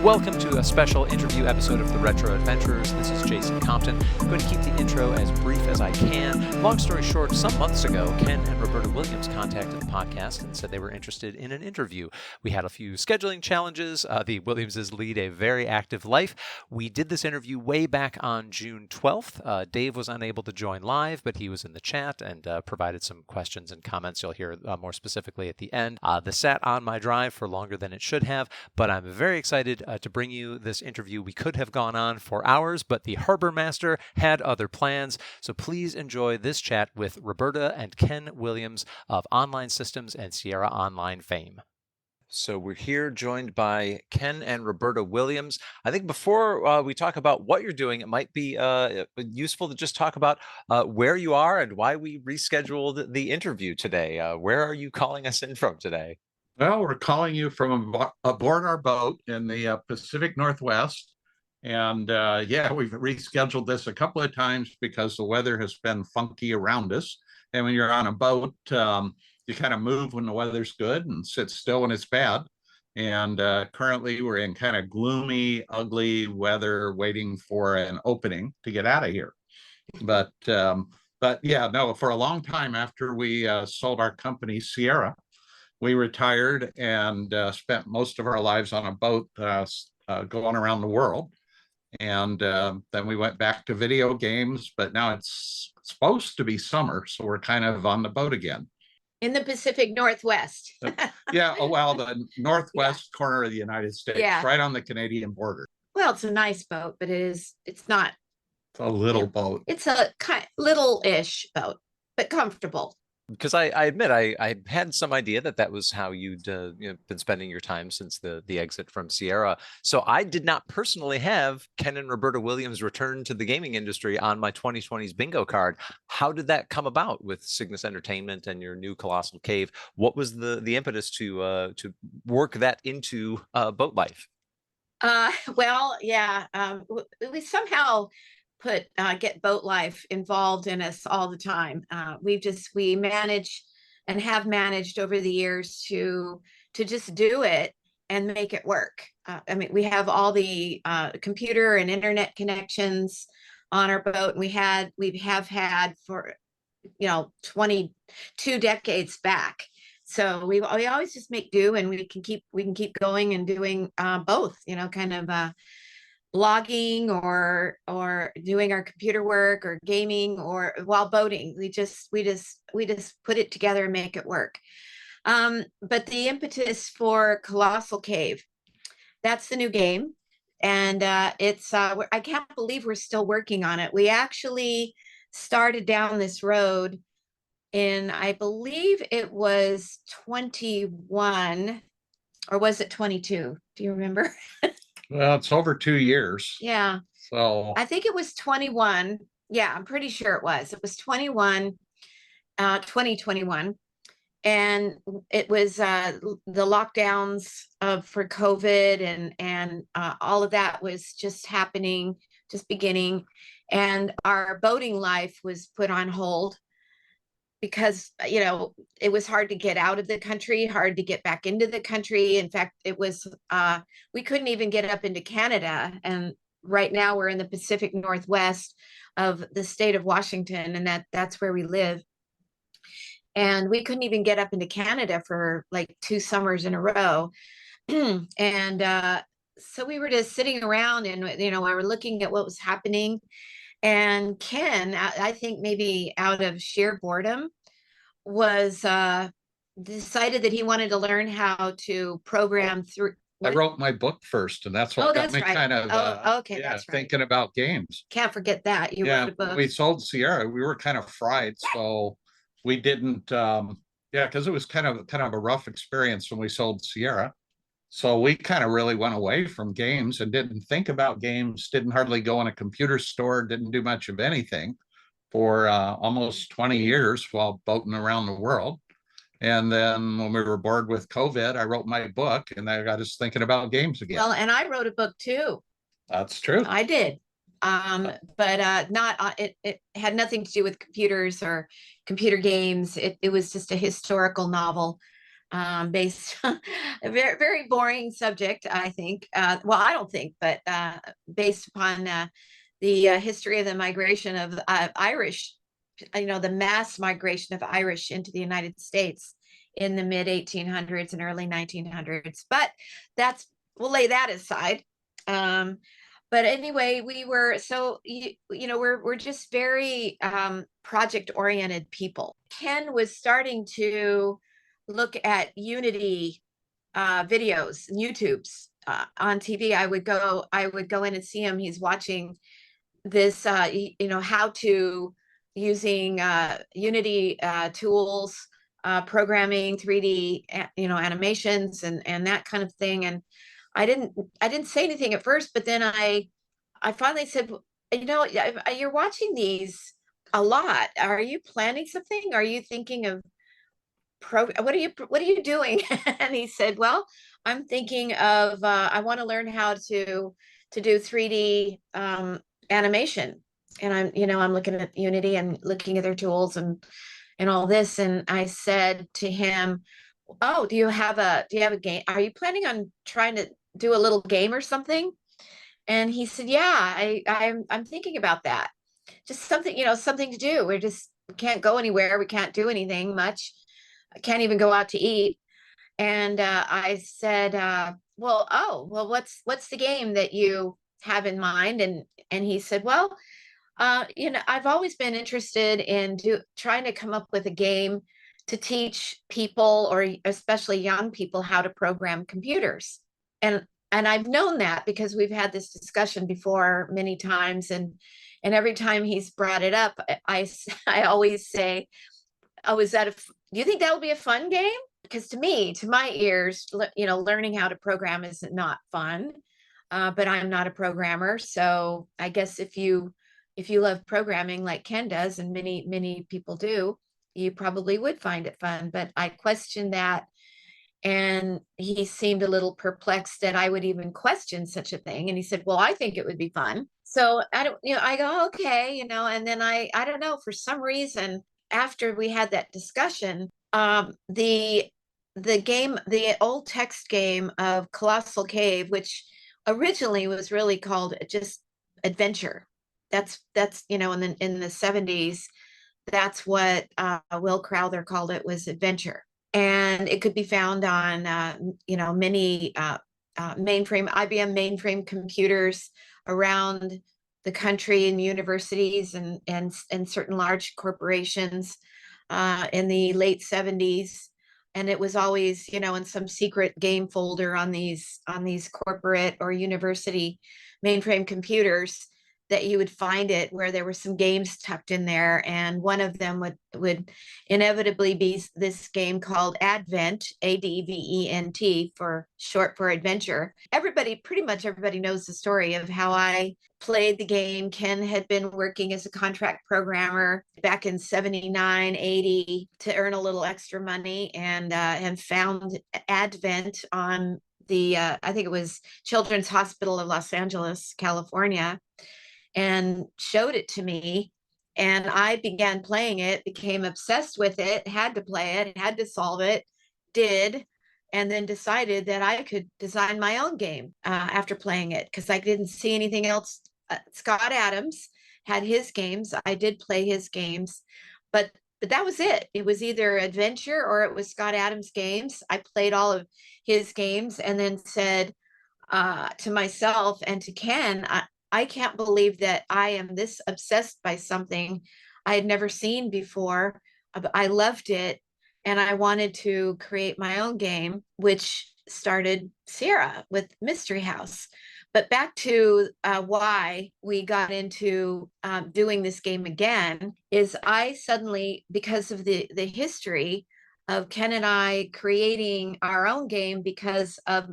Welcome to a special interview episode of the Retro Adventurers. This is Jason Compton. I'm going to keep the intro as brief as I can. Long story short, some months ago, Ken and Roberta Williams contacted the podcast and said they were interested in an interview. We had a few scheduling challenges. The Williamses lead a very active life. We did this interview way back on June 12th. Dave was unable to join live, but he was in the chat and provided some questions and comments you'll hear more specifically at the end. This sat on my drive for longer than it should have, but I'm very excited to bring you this interview. We could have gone on for hours, but the harbormaster had other plans. So please enjoy this chat with Roberta and Ken Williams of Online Systems and Sierra Online fame. So we're here joined by Ken and Roberta Williams. I think before we talk about what you're doing, it might be useful to just talk about where you are and why we rescheduled the interview today. Where are you calling us in from today? Well, we're calling you from aboard our boat in the Pacific Northwest. And we've rescheduled this a couple of times because the weather has been funky around us. And when you're on a boat, you kind of move when the weather's good and sit still when it's bad. And currently we're in kind of gloomy, ugly weather waiting for an opening to get out of here. But yeah, no, for a long time after we sold our company, Sierra, we retired and spent most of our lives on a boat going around the world. And then we went back to video games, but now it's supposed to be summer, so we're kind of on the boat again. In the Pacific Northwest. Yeah, well, the northwest corner of the United States, right on the Canadian border. Well, it's a nice boat, but it's not. It's a little boat. It's a little-ish boat, but comfortable. Because I admit I had some idea that was how you'd been spending your time since the exit from Sierra. So I did not personally have Ken and Roberta Williams return to the gaming industry on my 2020s bingo card. How did that come about with Cygnus Entertainment and your new Colossal Cave? What was the impetus to work that into boat life? We somehow get boat life involved in us all the time. We manage and have managed over the years to just do it and make it work. We have all the computer and internet connections on our boat, and we have had for 22 decades back. So we always just make do, and we can keep going and doing both. Blogging or doing our computer work or gaming or while boating. We just put it together and make it work. But the impetus for Colossal Cave, that's the new game, and it's I can't believe we're still working on it. We actually started down this road in, I believe it was 21, or was it 22? Do you remember? Well, it's over 2 years. Yeah. So I think it was 21. Yeah, I'm pretty sure it was. It was 2021. And it was the lockdowns for COVID and all of that was just happening, just beginning. And our boating life was put on hold because, it was hard to get out of the country, hard to get back into the country. In fact, it was, we couldn't even get up into Canada. And right now we're in the Pacific Northwest of the state of Washington, and that's where we live. And we couldn't even get up into Canada for like 2 summers in a row. And so we were just sitting around and, we were looking at what was happening. And Ken, I think maybe out of sheer boredom, was decided that he wanted to learn how to program through. I wrote my book first, and that's what got me kind of thinking about games. Can't forget that. You wrote a book. We sold Sierra. We were kind of fried, so we didn't. Because it was kind of a rough experience when we sold Sierra. So we kind of really went away from games and didn't think about games, didn't hardly go in a computer store, didn't do much of anything for almost 20 years while boating around the world. And then when we were bored with COVID, I wrote my book, and that got us thinking about games again. Well, and I wrote a book too. That's true. I did. But not it had nothing to do with computers or computer games. It was just a historical novel based on a very, very boring subject, I think. Well, I don't think, but based upon the history of the migration of Irish, the mass migration of Irish into the United States in the mid 1800s and early 1900s. But we'll lay that aside. But anyway, we're just very project oriented people. Ken was starting to look at Unity videos, YouTubes on TV. I would go in and see him. He's watching this, how to using Unity tools, programming 3D, animations and that kind of thing. And I didn't say anything at first, but then I finally said, you're watching these a lot. Are you planning something? Are you thinking of what are you doing? And he said, well, I'm thinking of I want to learn how to do 3D animation. And I'm looking at Unity and looking at their tools and all this. And I said to him, oh, do you have a game? Are you planning on trying to do a little game or something? And he said, yeah, I'm thinking about that. Just something, something to do. We can't go anywhere. We can't do anything much. I can't even go out to eat. And I said, well, what's the game that you have in mind? And he said, well, I've always been interested in trying to come up with a game to teach people, or especially young people, how to program computers. And I've known that because we've had this discussion before many times, and every time he's brought it up, I always say, oh, do you think that would be a fun game? Because to my ears, learning how to program is not fun, but I'm not a programmer. So I guess if you love programming like Ken does, and many, many people do, you probably would find it fun. But I questioned that, and he seemed a little perplexed that I would even question such a thing. And he said, well, I think it would be fun. So I go, okay, and then I don't know, for some reason, after we had that discussion, the old text game of Colossal Cave, which originally was really called just Adventure. That's in the 70s, that's what Will Crowther called it, was Adventure. And it could be found on many IBM mainframe computers around the country, and universities and certain large corporations in the late 70s. And it was always, in some secret game folder on these corporate or university mainframe computers that you would find it, where there were some games tucked in there. And one of them would inevitably be this game called Advent, ADVENT, for short for adventure. Pretty much everybody knows the story of how I played the game. Ken had been working as a contract programmer back in 79, 80 to earn a little extra money, and found Advent on the, I think it was Children's Hospital of Los Angeles, California, and showed it to me. And I began playing it, became obsessed with it, had to play it, had to solve it, did, and then decided that I could design my own game after playing it, because I didn't see anything else. Scott Adams had his games. I did play his games, but that was it. It was either Adventure or it was Scott Adams games. I played all of his games and then said to myself and to Ken, I can't believe that I am this obsessed by something I had never seen before. I loved it, and I wanted to create my own game, which started Sierra with Mystery House. But back to why we got into doing this game again is I suddenly, because of the history of Ken and I creating our own game because of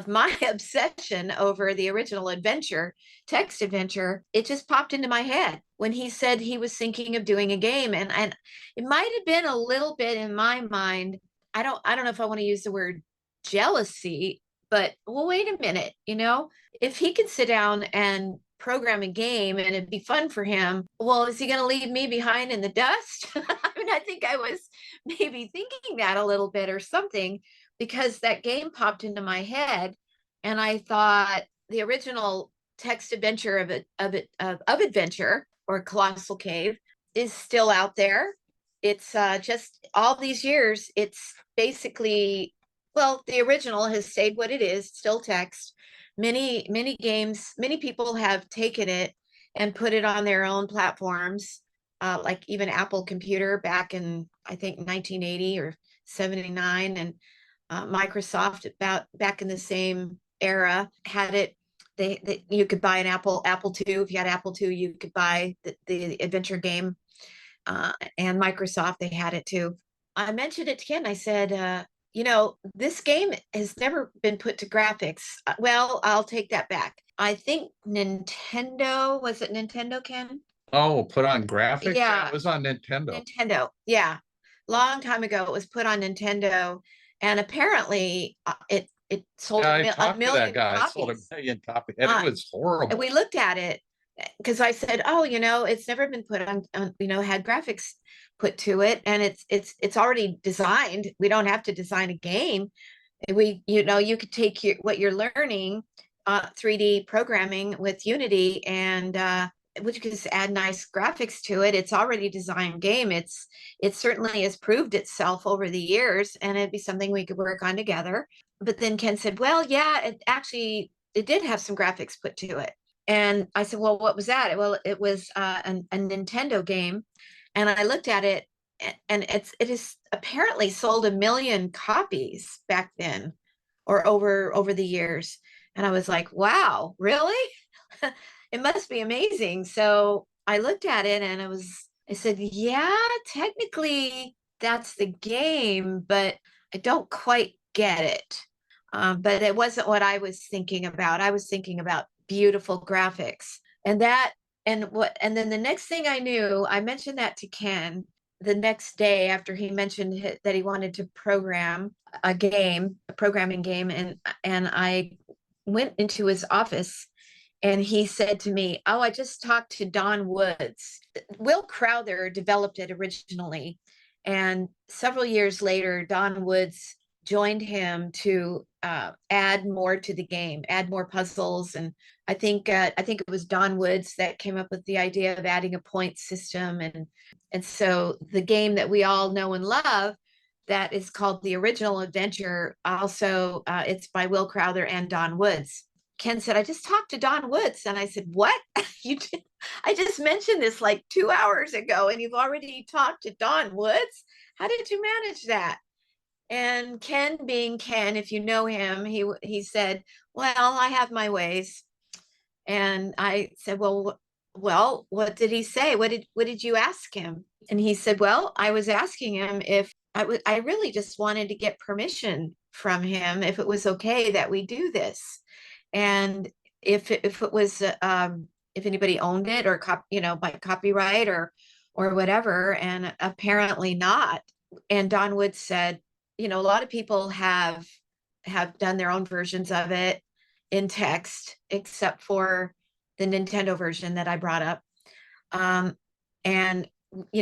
my obsession over the original adventure, text adventure, it just popped into my head when he said he was thinking of doing a game. And it might have been a little bit in my mind. I don't know if I want to use the word jealousy, but well, wait a minute, if he could sit down and program a game and it'd be fun for him, well, is he going to leave me behind in the dust? I mean, I think I was maybe thinking that a little bit or something, because that game popped into my head, and I thought the original text adventure of adventure, or Colossal Cave, is still out there. It's just all these years, it's basically, well, the original has stayed what it is, still text. Many games, many people have taken it and put it on their own platforms, like even Apple Computer back in, I think, 1980 or 79, and Microsoft about back in the same era had it. You could buy an Apple II. If you had Apple II, you could buy the adventure game, and Microsoft, they had it too. I mentioned it to Ken. I said, this game has never been put to graphics. Well, I'll take that back. I think Nintendo, was it Nintendo, Ken? Oh, put on graphics? Yeah. It was on Nintendo. Nintendo, yeah. Long time ago, it was put on Nintendo, and apparently it sold Yeah, I a talked to million that guy. It sold copies. 1 million copies, and Uh, it was horrible. And we looked at it because I said, "Oh, it's never been put on, had graphics put to it, and it's already designed. We don't have to design a game. You could take what you're learning, 3D programming with Unity, and which you can just add nice graphics to it. It's already designed game. It certainly has proved itself over the years, and it'd be something we could work on together." But then Ken said, "Well, yeah, it did have some graphics put to it." And I said, "Well, what was that?" Well, it was a Nintendo game. And I looked at it, and it is apparently sold 1 million copies back then, or over the years. And I was like, "Wow, really?" It must be amazing. So I looked at it, and I said, "Yeah, technically that's the game, but I don't quite get it." But it wasn't what I was thinking about. I was thinking about beautiful graphics, and then the next thing I knew, I mentioned that to Ken the next day after he mentioned that he wanted to program a programming game, and I went into his office, and he said to me, "Oh, I just talked to Don Woods." Will Crowther developed it originally, and several years later, Don Woods joined him to add more to the game, add more puzzles. And I think it was Don Woods that came up with the idea of adding a point system, and so the game that we all know and love, that is called the original adventure, also it's by Will Crowther and Don Woods. Ken said, "I just talked to Don Woods," and I said, "What? You did? I just mentioned this like 2 hours ago, and you've already talked to Don Woods? How did you manage that?" And Ken, being Ken, if you know him, he said, "Well, I have my ways." And I said, "Well, what did he say? What did you ask him?" And he said, "Well, I was asking him if I really just wanted to get permission from him, if it was okay that we do this, and if it was if anybody owned it, or by copyright or whatever." And apparently not. And Don Wood said, "A lot of people have done their own versions of it in text, except for the Nintendo version that I brought up. And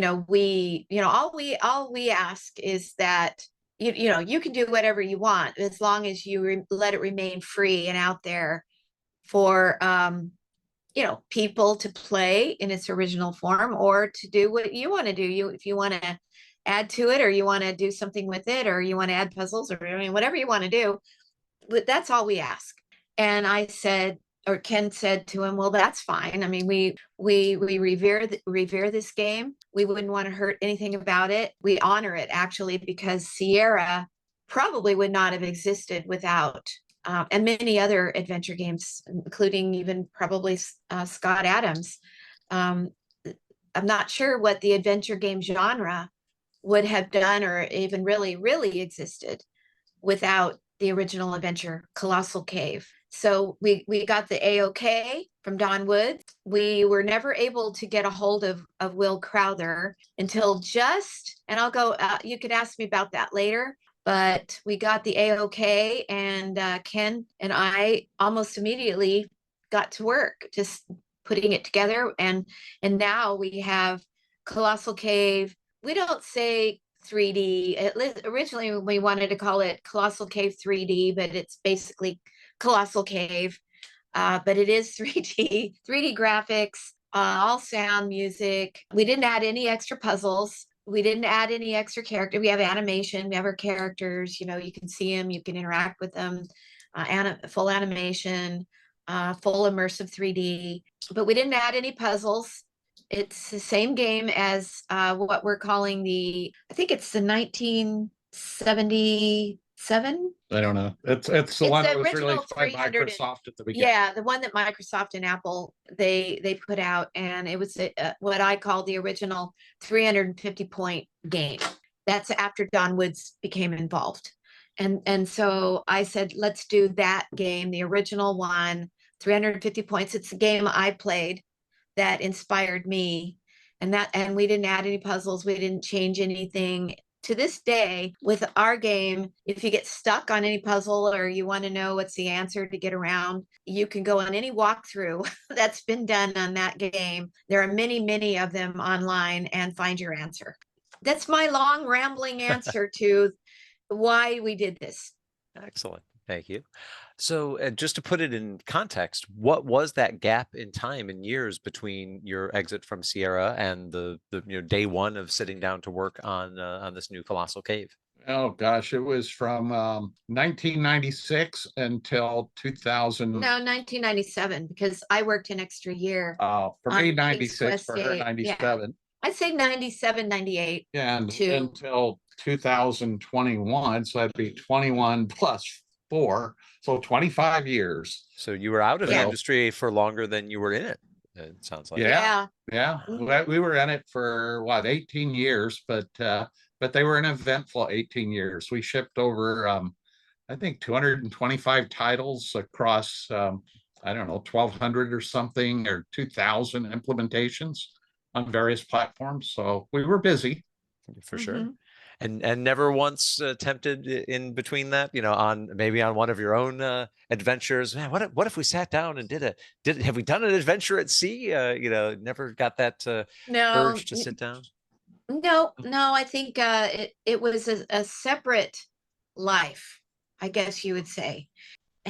all we ask is that you can do whatever you want, as long as you let it remain free and out there for people to play in its original form, or to do what you want to do. If you want to add to it, or you want to do something with it, or you want to add puzzles, or whatever you want to do, but that's all we ask." And I said, or Ken said to him, "Well, that's fine. I mean, we revere this game. We wouldn't want to hurt anything about it. We honor it, actually, because Sierra probably would not have existed without and many other adventure games, including even probably Scott Adams. I'm not sure what the adventure game genre would have done, or even really existed, without the original adventure, Colossal Cave." So we got the A-OK from Don Woods. We were never able to get a hold of Will Crowther until and I'll go, you could ask me about that later, but we got the A-OK, and Ken and I almost immediately got to work, just putting it together. And now we have Colossal Cave, we don't say 3D. Originally, we wanted to call it Colossal Cave 3D, but it's basically Colossal Cave. But it is 3D, 3D graphics, all sound, music. We didn't add any extra puzzles. We didn't add any extra character. We have animation. We have our characters. You know, you can see them. You can interact with them. Full animation, full immersive 3D. But we didn't add any puzzles. It's the same game as what we're calling I think it's the 1977. I don't know. It's the one that was released by 300 Microsoft at the beginning. Yeah, the one that Microsoft and Apple they put out, and it was what I call the original 350-point game. That's after Don Woods became involved, and so I said, let's do that game, the original one, 350 points. It's the game I played that inspired me, and we didn't add any puzzles. We didn't change anything. To this day, with our game, if you get stuck on any puzzle or you want to know what's the answer to get around, you can go on any walkthrough that's been done on that game. There are many, many of them online, and find your answer. That's my long rambling answer to why we did this. Excellent. Thank you. So just to put it in context, what was that gap in time and years between your exit from Sierra and the day one of sitting down to work on this new Colossal Cave? Oh gosh, it was from 1996 until 2000. No, 1997, because I worked an extra year. For me, 96, for her, 97. Yeah. I'd say 97, 98. Yeah, and until 2021, so that'd be 21 plus 4, so 25 years. So you were out of the industry for longer than you were in it, it sounds like. Yeah. We were in it for 18 years, but they were an eventful 18 years. We shipped over I think 225 titles across I don't know, 1,200 or something, or 2,000 implementations on various platforms. So we were busy. For sure. And never once tempted in between that, on one of your own adventures. Man, what if we sat down and have we done an adventure at sea? Never got that urge to sit down. No, I think it was a separate life, I guess you would say.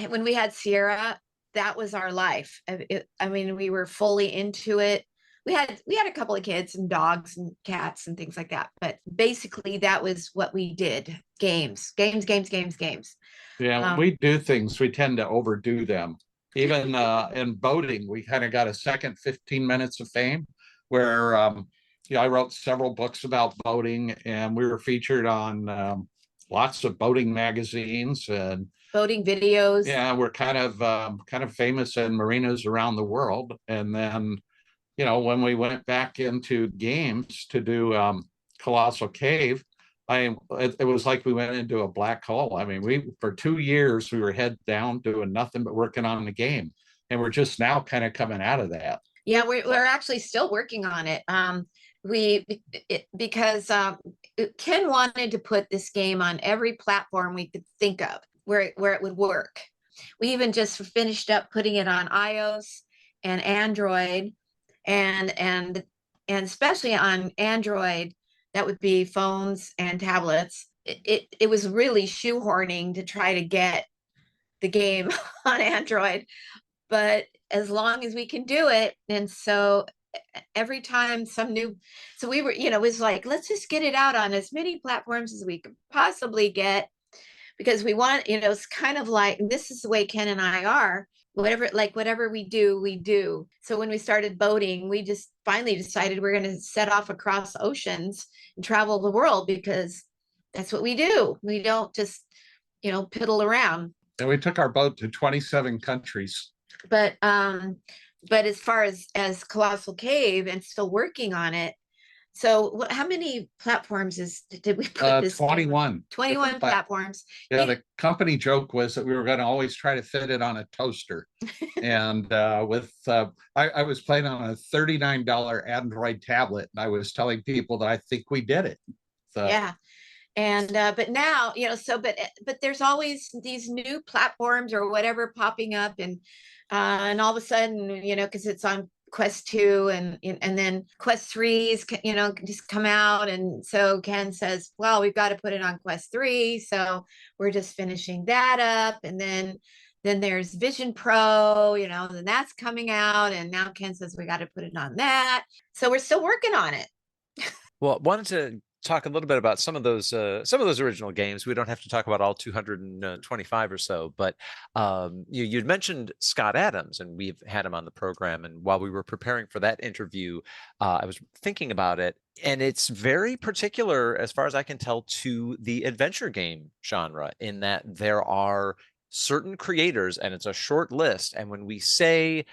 When we had Sierra, that was our life. We were fully into it. We had a couple of kids and dogs and cats and things like that, but basically that was what we did. Games. Yeah, we do things, we tend to overdo them. Even in boating, we kind of got a second 15 minutes of fame where I wrote several books about boating, and we were featured on lots of boating magazines and boating videos. Yeah, we're kind of famous in marinas around the world. And then when we went back into games to do Colossal Cave, it was like we went into a black hole. For 2 years, we were head down doing nothing but working on the game. And we're just now kind of coming out of that. Yeah, we're actually still working on it. Because Ken wanted to put this game on every platform we could think of where it would work. We even just finished up putting it on iOS and Android. And especially on Android, that would be phones and tablets. It was really shoehorning to try to get the game on Android, but as long as we can do it. And so every time so we were, it was like, let's just get it out on as many platforms as we could possibly get, because we want, it's kind of like, this is the way Ken and I are. Whatever we do. So when we started boating, we just finally decided we're going to set off across oceans and travel the world, because that's what we do. We don't just, piddle around. And we took our boat to 27 countries. But as far as Colossal Cave and still working on it. So how many platforms did we put this? 21. 21 platforms. Yeah, the company joke was that we were going to always try to fit it on a toaster. And I was playing on a $39 Android tablet, and I was telling people that I think we did it. So. Yeah. And but now, but there's always these new platforms or whatever popping up, and all of a sudden, because it's on Quest 2 and then Quest 3's, just come out. And so Ken says, well, we've got to put it on Quest 3. So we're just finishing that up. And then there's Vision Pro, then that's coming out. And now Ken says we got to put it on that. So we're still working on it. Well, wanted to talk a little bit about some of those original games. We don't have to talk about all 225 or so, but you'd mentioned Scott Adams, and we've had him on the program. And while we were preparing for that interview, I was thinking about it, and it's very particular, as far as I can tell, to the adventure game genre, in that there are certain creators, and it's a short list. And when we say,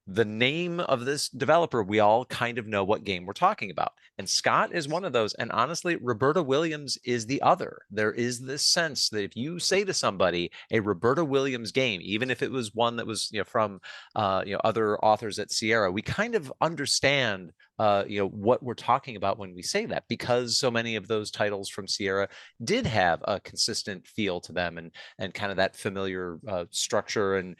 the name of this developer, we all kind of know what game we're talking about. And Scott is one of those. And honestly, Roberta Williams is the other. There is this sense that if you say to somebody a Roberta Williams game, even if it was one that was, from, other authors at Sierra, we kind of understand, what we're talking about when we say that, because so many of those titles from Sierra did have a consistent feel to them, and kind of that familiar structure and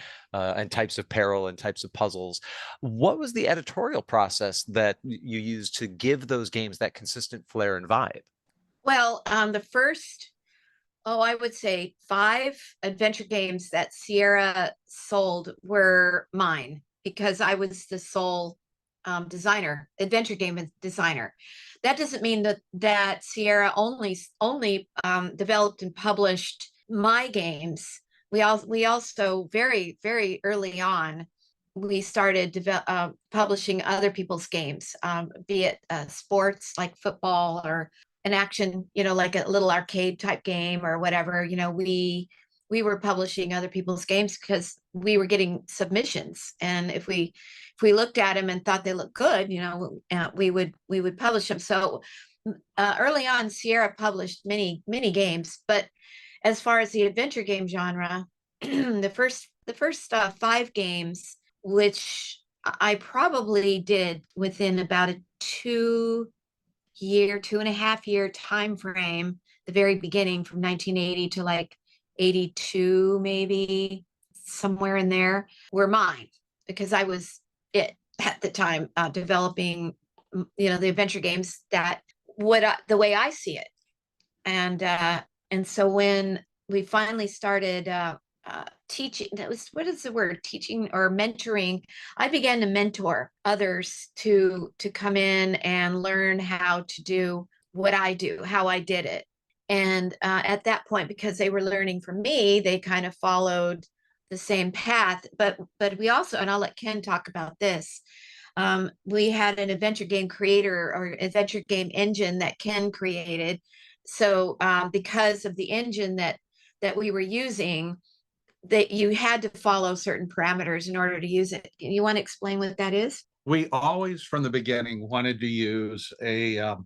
types of peril and types of puzzles. What was the editorial process that you used to give those games that consistent flair and vibe? Well, the first, I would say 5 adventure games that Sierra sold were mine, because I was the sole adventure game designer. That doesn't mean that Sierra only developed and published my games. We also very, very early on, we started publishing other people's games, be it sports like football, or an action, like a little arcade type game or whatever. We were publishing other people's games because we were getting submissions, and if we looked at them and thought they looked good, we would publish them. So early on, Sierra published many games, but as far as the adventure game genre, the first 5 games, which I probably did within about a 2.5 year time frame, the very beginning, from 1980 to like 82, maybe somewhere in there, were mine, because I was at the time developing, the adventure games that the way I see it. And so when we finally started teaching, what is the word, teaching or mentoring, I began to mentor others to come in and learn how to do what I do, how I did it. And at that point, because they were learning from me, they kind of followed the same path. But we also, and I'll let Ken talk about this, we had an adventure game creator or adventure game engine that Ken created. So because of the engine that we were using, that you had to follow certain parameters in order to use it. You want to explain what that is? We always, from the beginning, wanted to use a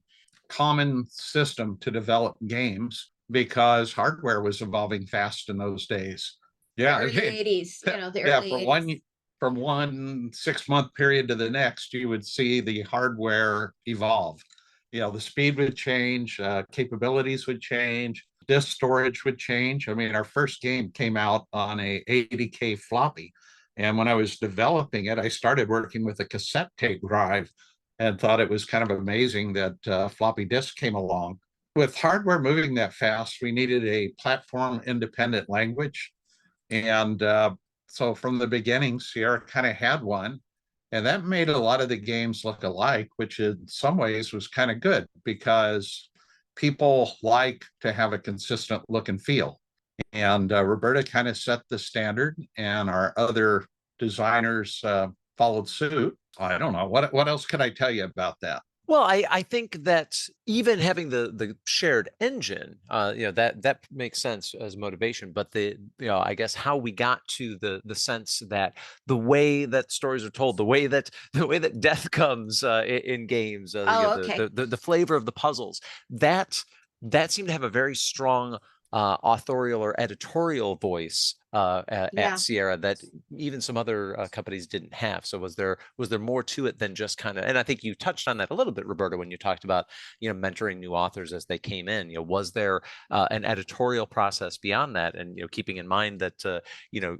common system to develop games, because hardware was evolving fast in those days. Yeah, early 80s, the yeah, early 80s. From one 6-month period to the next, you would see the hardware evolve. The speed would change, capabilities would change, disk storage would change. I mean, our first game came out on a 80K floppy. And when I was developing it, I started working with a cassette tape drive and thought it was kind of amazing that floppy disk came along. With hardware moving that fast, we needed a platform independent language. And so from the beginning, Sierra kind of had one. And that made a lot of the games look alike, which in some ways was kind of good, because people like to have a consistent look and feel. And Roberta kind of set the standard, and our other designers followed suit. I don't know. What else could I tell you about that? Well, I think that even having the shared engine, that makes sense as motivation. But I guess how we got to the sense that the way that stories are told, the way that death comes in games, Okay. the flavor of the puzzles, that seemed to have a very strong authorial or editorial voice at Yeah. Sierra that even some other companies didn't have. So was there more to it than just kind of, and I think you touched on that a little bit, Roberta, when you talked about, mentoring new authors as they came in. Was there an editorial process beyond that? And, keeping in mind that,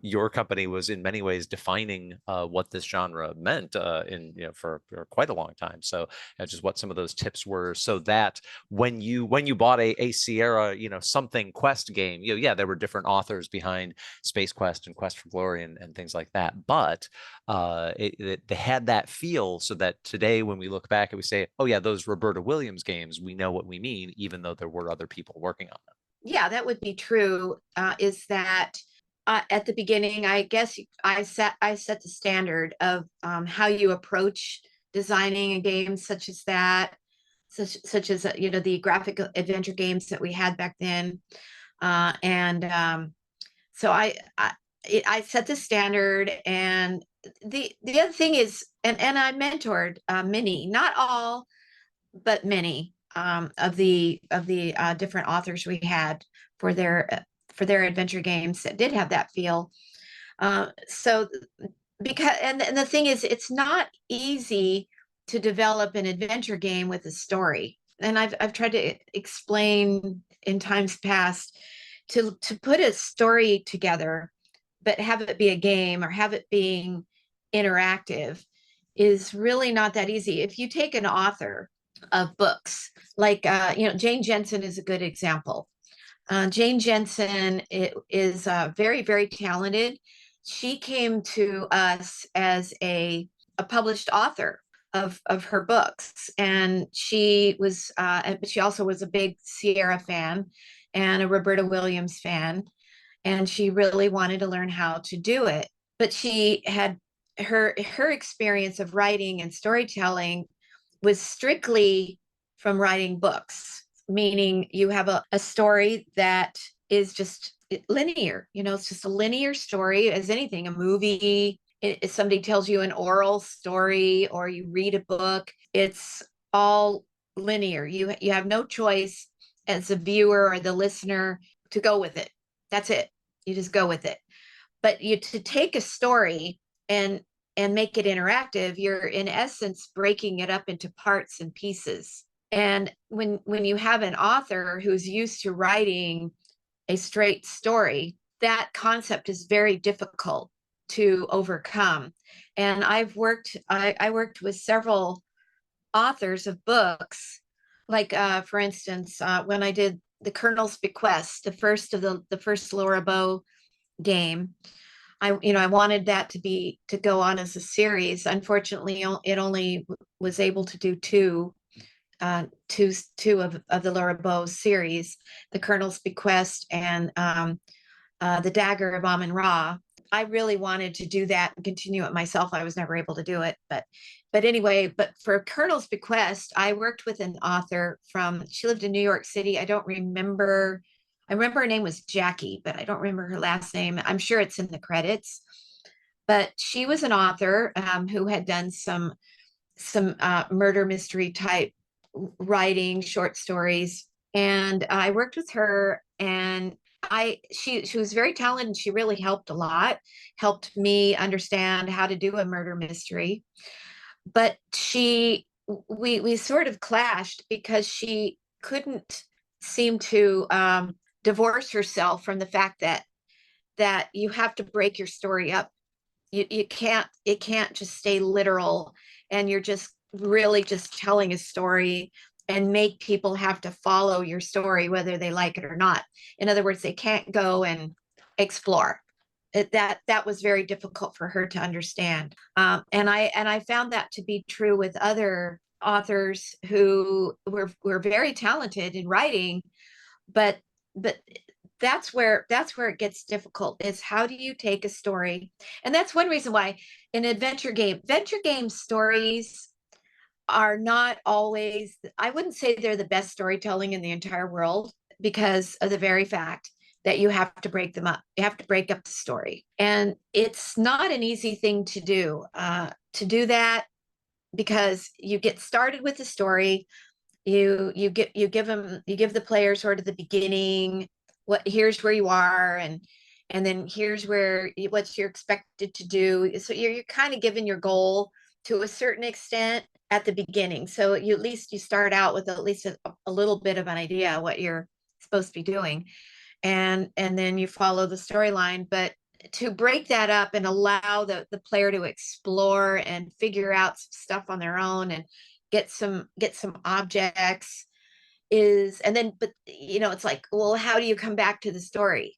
your company was in many ways defining what this genre meant for quite a long time. So just what some of those tips were, so that when you bought a Sierra, something Quest game, yeah, there were different authors behind Space Quest and Quest for Glory and things like that. But they had that feel, so that today when we look back and we say, oh yeah, those Roberta Williams games, we know what we mean, even though there were other people working on them. Yeah, that would be true. Is that at the beginning, I guess I set the standard of how you approach designing a game such as that, such as the graphic adventure games that we had back then, and so I set the standard. And the other thing is, and I mentored many, not all, but many of the different authors we had for their adventure games that did have that feel. So because and the thing is, it's not easy to develop an adventure game with a story. And I've tried to explain in times past, to put a story together, but have it be a game or have it being interactive, is really not that easy. If you take an author of books like Jane Jensen is a good example. Jane Jensen is very, very talented. She came to us as a published author of her books, and she was but she also was a big Sierra fan and a Roberta Williams fan, and she really wanted to learn how to do it. But she had her experience of writing and storytelling was strictly from writing books, meaning you have a story that is just linear. It's just a linear story as anything, a movie. If somebody tells you an oral story or you read a book, it's all linear. You have no choice as a viewer or the listener to go with it. That's it. You just go with it. But to take a story and make it interactive, you're in essence breaking it up into parts and pieces. And when you have an author who's used to writing a straight story, that concept is very difficult to overcome. And I worked with several authors of books, like for instance, when I did the Colonel's Bequest, the first Laura Bow game, I wanted that to go on as a series. Unfortunately, it only was able to do two of the Laura Bow series, the Colonel's Bequest and the Dagger of Amun-Ra. I really wanted to do that and continue it myself. I was never able to do it, but anyway, but for Colonel's Bequest, I worked with an author she lived in New York City. I remember her name was Jackie, but I don't remember her last name. I'm sure it's in the credits. But she was an author who had done some murder mystery type writing, short stories. And I worked with her, and she was very talented, and she really helped a lot, helped me understand how to do a murder mystery. But we sort of clashed because she couldn't seem to divorce herself from the fact that you have to break your story up. It can't just stay literal, and you're just really just telling a story and make people have to follow your story whether they like it or not. In other words, they can't go and explore. That was very difficult for her to understand. And I found that to be true with other authors who were very talented in writing, but that's where it gets difficult, is how do you take a story? And that's one reason why in adventure game stories are not always, I wouldn't say they're the best storytelling in the entire world, because of the very fact that you have to break them up. You have to break up the story. And it's not an easy thing to do that, because you get started with the story. You give the player sort of the beginning, here's where you are, and then here's what you're expected to do. So you're kind of given your goal to a certain extent at the beginning. So at least you start out with at least a little bit of an idea of what you're supposed to be doing, and then you follow the storyline. But to break that up and allow the player to explore and figure out some stuff on their own and get some objects and then, but it's like, well, how do you come back to the story?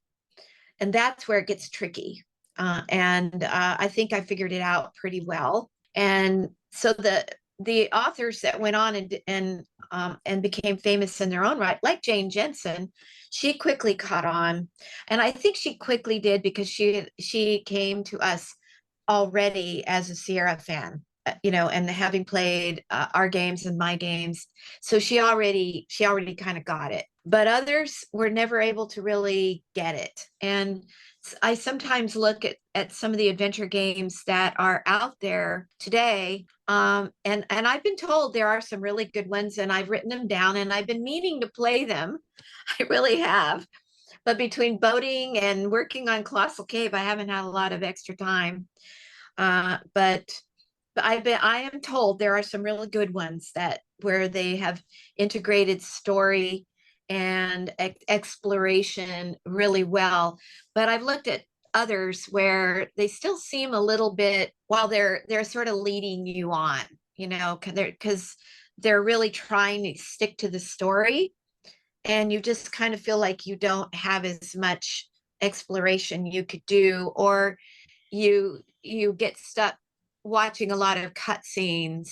And that's where it gets tricky. And I think I figured it out pretty well. And so the authors that went on and became famous in their own right, like Jane Jensen, she quickly caught on, and I think she quickly did because she came to us already as a Sierra fan, and having played our games and my games, so she already kind of got it. But others were never able to really get it, and I sometimes look at some of the adventure games that are out there today, and I've been told there are some really good ones, and I've written them down, and I've been meaning to play them. I really have, but between boating and working on Colossal Cave, I haven't had a lot of extra time. But I am told there are some really good ones where they have integrated story and exploration really well. But I've looked at others where they still seem a little bit, while they're sort of leading you on, because they're really trying to stick to the story, and you just kind of feel like you don't have as much exploration you could do, or you get stuck watching a lot of cutscenes,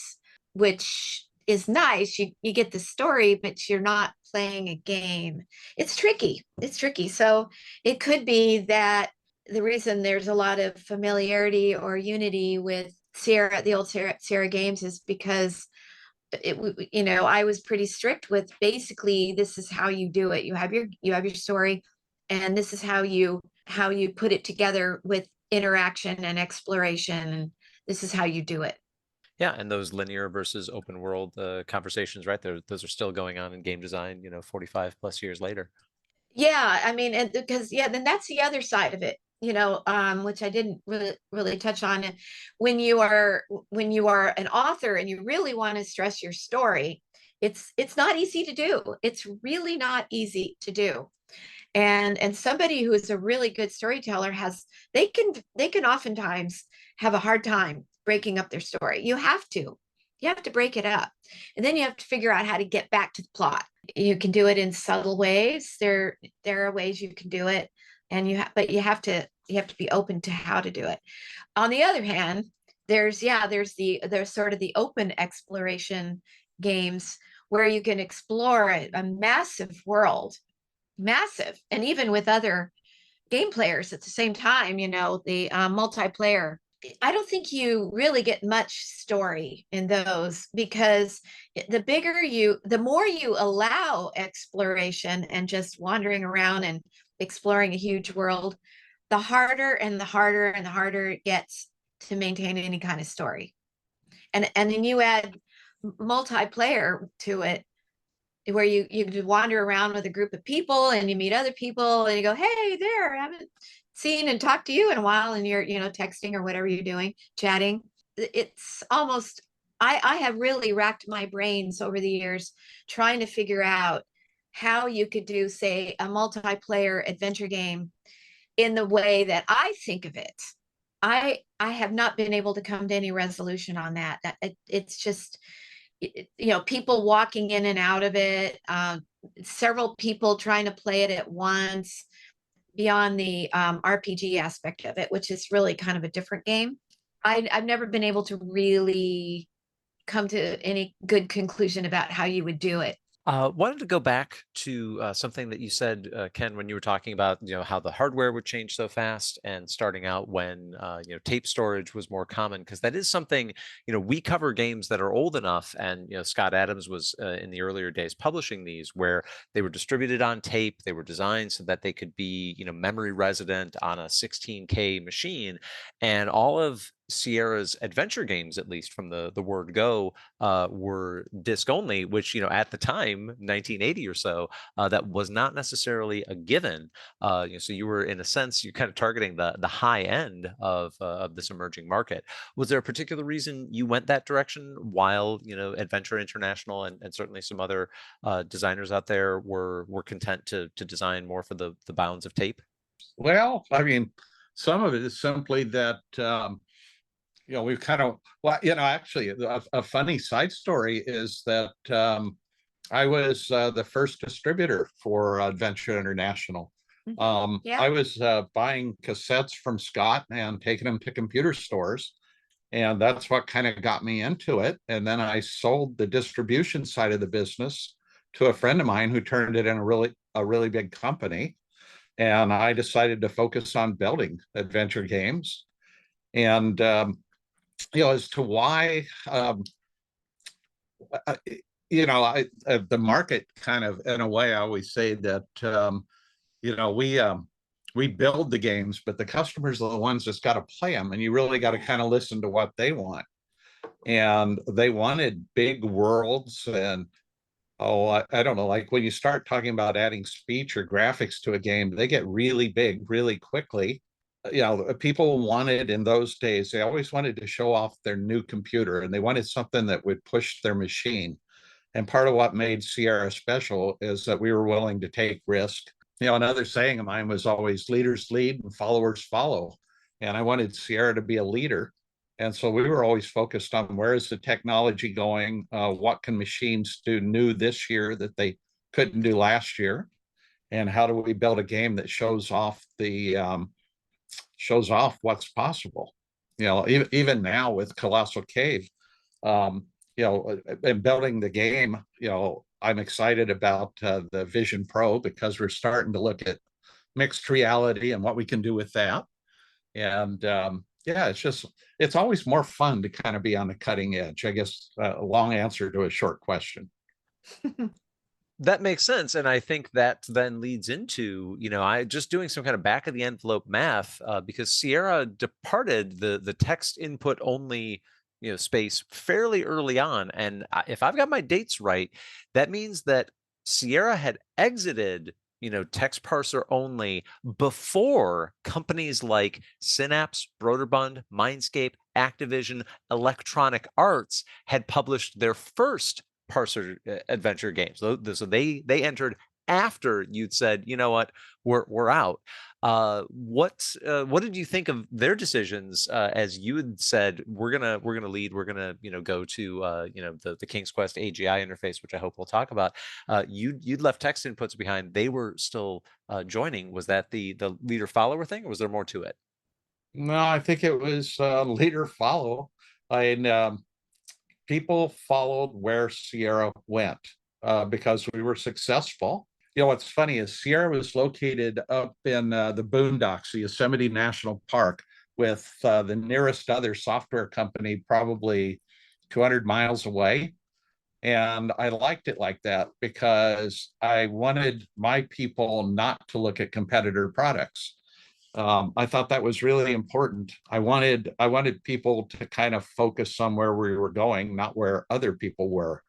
which is nice. You get the story, but you're not playing a game. It's tricky. So it could be that the reason there's a lot of familiarity or unity with the old Sierra games, is because I was pretty strict with, basically, this is how you do it. You have your story, and this is how you put it together with interaction and exploration, and this is how you do it. Yeah, and those linear versus open world conversations, right? Those are still going on in game design, 45 plus years later. Yeah, I mean, and because then that's the other side of it, which I didn't really touch on. When you are an author and you really want to stress your story, it's not easy to do. It's really not easy to do. And somebody who is a really good storyteller they can oftentimes have a hard time breaking up their story. You have to break it up, and then you have to figure out how to get back to the plot. You can do it in subtle ways. There are ways you can do it, and but you have to be open to how to do it. On the other hand, there's sort of the open exploration games where you can explore a massive world, and even with other game players at the same time, the multiplayer. I don't think you really get much story in those, because the more you allow exploration and just wandering around and exploring a huge world, the harder and the harder and the harder it gets to maintain any kind of story. And then you add multiplayer to it, where you wander around with a group of people and you meet other people and you go, hey there, I haven't seen and talked to you in a while, and you're texting or whatever you're doing, chatting. It's almost, I have really racked my brains over the years trying to figure out how you could do, say, a multiplayer adventure game in the way that I think of it. I have not been able to come to any resolution on that. It's just, people walking in and out of it, several people trying to play it at once, beyond the RPG aspect of it, which is really kind of a different game. I've never been able to really come to any good conclusion about how you would do it. Wanted to go back to something that you said, Ken, when you were talking about how the hardware would change so fast, and starting out when tape storage was more common, because that is something we cover games that are old enough, and Scott Adams was in the earlier days publishing these, where they were distributed on tape. They were designed so that they could be memory resident on a 16K machine, and all of Sierra's adventure games, at least from the word go, were disc only, which, at the time, 1980 or so, that was not necessarily a given. So you were, in a sense, you're kind of targeting the high end of this emerging market. Was there a particular reason you went that direction, while Adventure International and certainly some other designers out there were content to design more for the bounds of tape? Well, I mean, some of it is simply that we've kind of, well, actually, a funny side story is that I was the first distributor for Adventure International. Yeah. I was buying cassettes from Scott and taking them to computer stores, and that's what kind of got me into it. And then I sold the distribution side of the business to a friend of mine who turned it in a really big company. And I decided to focus on building adventure games. And as to why, the market kind of, in a way, I always say that we build the games, but the customers are the ones that's got to play them, and you really got to kind of listen to what they want. And they wanted big worlds, and I don't know, like when you start talking about adding speech or graphics to a game, they get really big really quickly. People wanted, in those days, they always wanted to show off their new computer, and they wanted something that would push their machine. And part of what made Sierra special is that we were willing to take risk. Another saying of mine was always leaders lead and followers follow. And I wanted Sierra to be a leader. And so we were always focused on where is the technology going? What can machines do new this year that they couldn't do last year? And how do we build a game that shows off what's possible? Even now with Colossal Cave, and building the game, I'm excited about the Vision Pro, because we're starting to look at mixed reality and what we can do with that. And it's always more fun to kind of be on the cutting edge. I guess a long answer to a short question. That makes sense. And I think that then leads into, I just doing some kind of back of the envelope math, because Sierra departed the text input only space fairly early on. And if I've got my dates right, that means that Sierra had exited text parser only before companies like Synapse, Broderbund, Mindscape, Activision, Electronic Arts had published their first parser adventure games. So they entered after you'd said, what, we're out. What did you think of their decisions, as you had said, we're gonna lead, we're gonna go to the King's Quest AGI interface, which I hope we'll talk about. You'd left text inputs behind. They were still joining. Was that the leader follower thing, or was there more to it? No, I think it was leader follow. People followed where Sierra went because we were successful. What's funny is Sierra was located up in the boondocks, the Yosemite National Park, with the nearest other software company probably 200 miles away. And I liked it like that because I wanted my people not to look at competitor products. I thought that was really important. I wanted people to kind of focus on where we were going, not where other people were.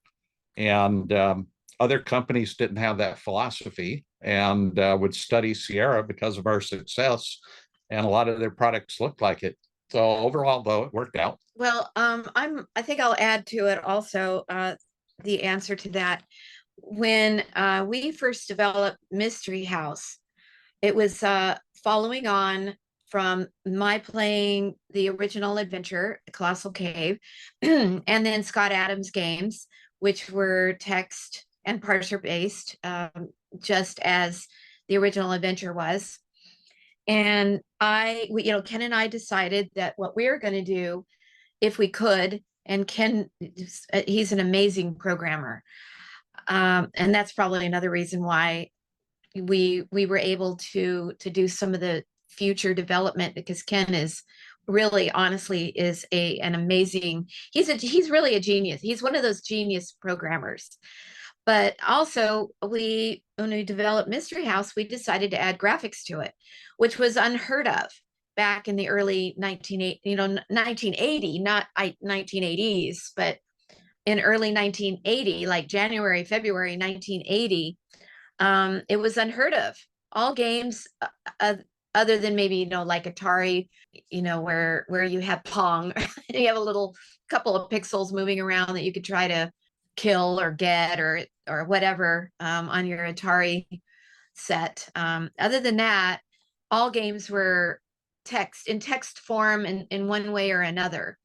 And other companies didn't have that philosophy and would study Sierra because of our success, and a lot of their products looked like it. So overall, though, it worked out. Well, I think I'll add to it also the answer to that. When we first developed Mystery House, it was following on from my playing the original adventure, Colossal Cave, and then Scott Adams games, which were text and parser based, just as the original adventure was. And Ken and I decided that what we were going to do, if we could, and Ken, he's an amazing programmer. And that's probably another reason why we were able to do some of the future development, because Ken is really, honestly, is an amazing, he's really a genius. He's one of those genius programmers. But also, when we developed Mystery House, we decided to add graphics to it, which was unheard of back in the early 1980, not 1980s, but in early 1980, like January, February 1980, it was unheard of. All games, other than maybe, like Atari, where you have Pong, you have a little couple of pixels moving around that you could try to kill or get or whatever on your Atari set. Other than that, all games were text form in one way or another.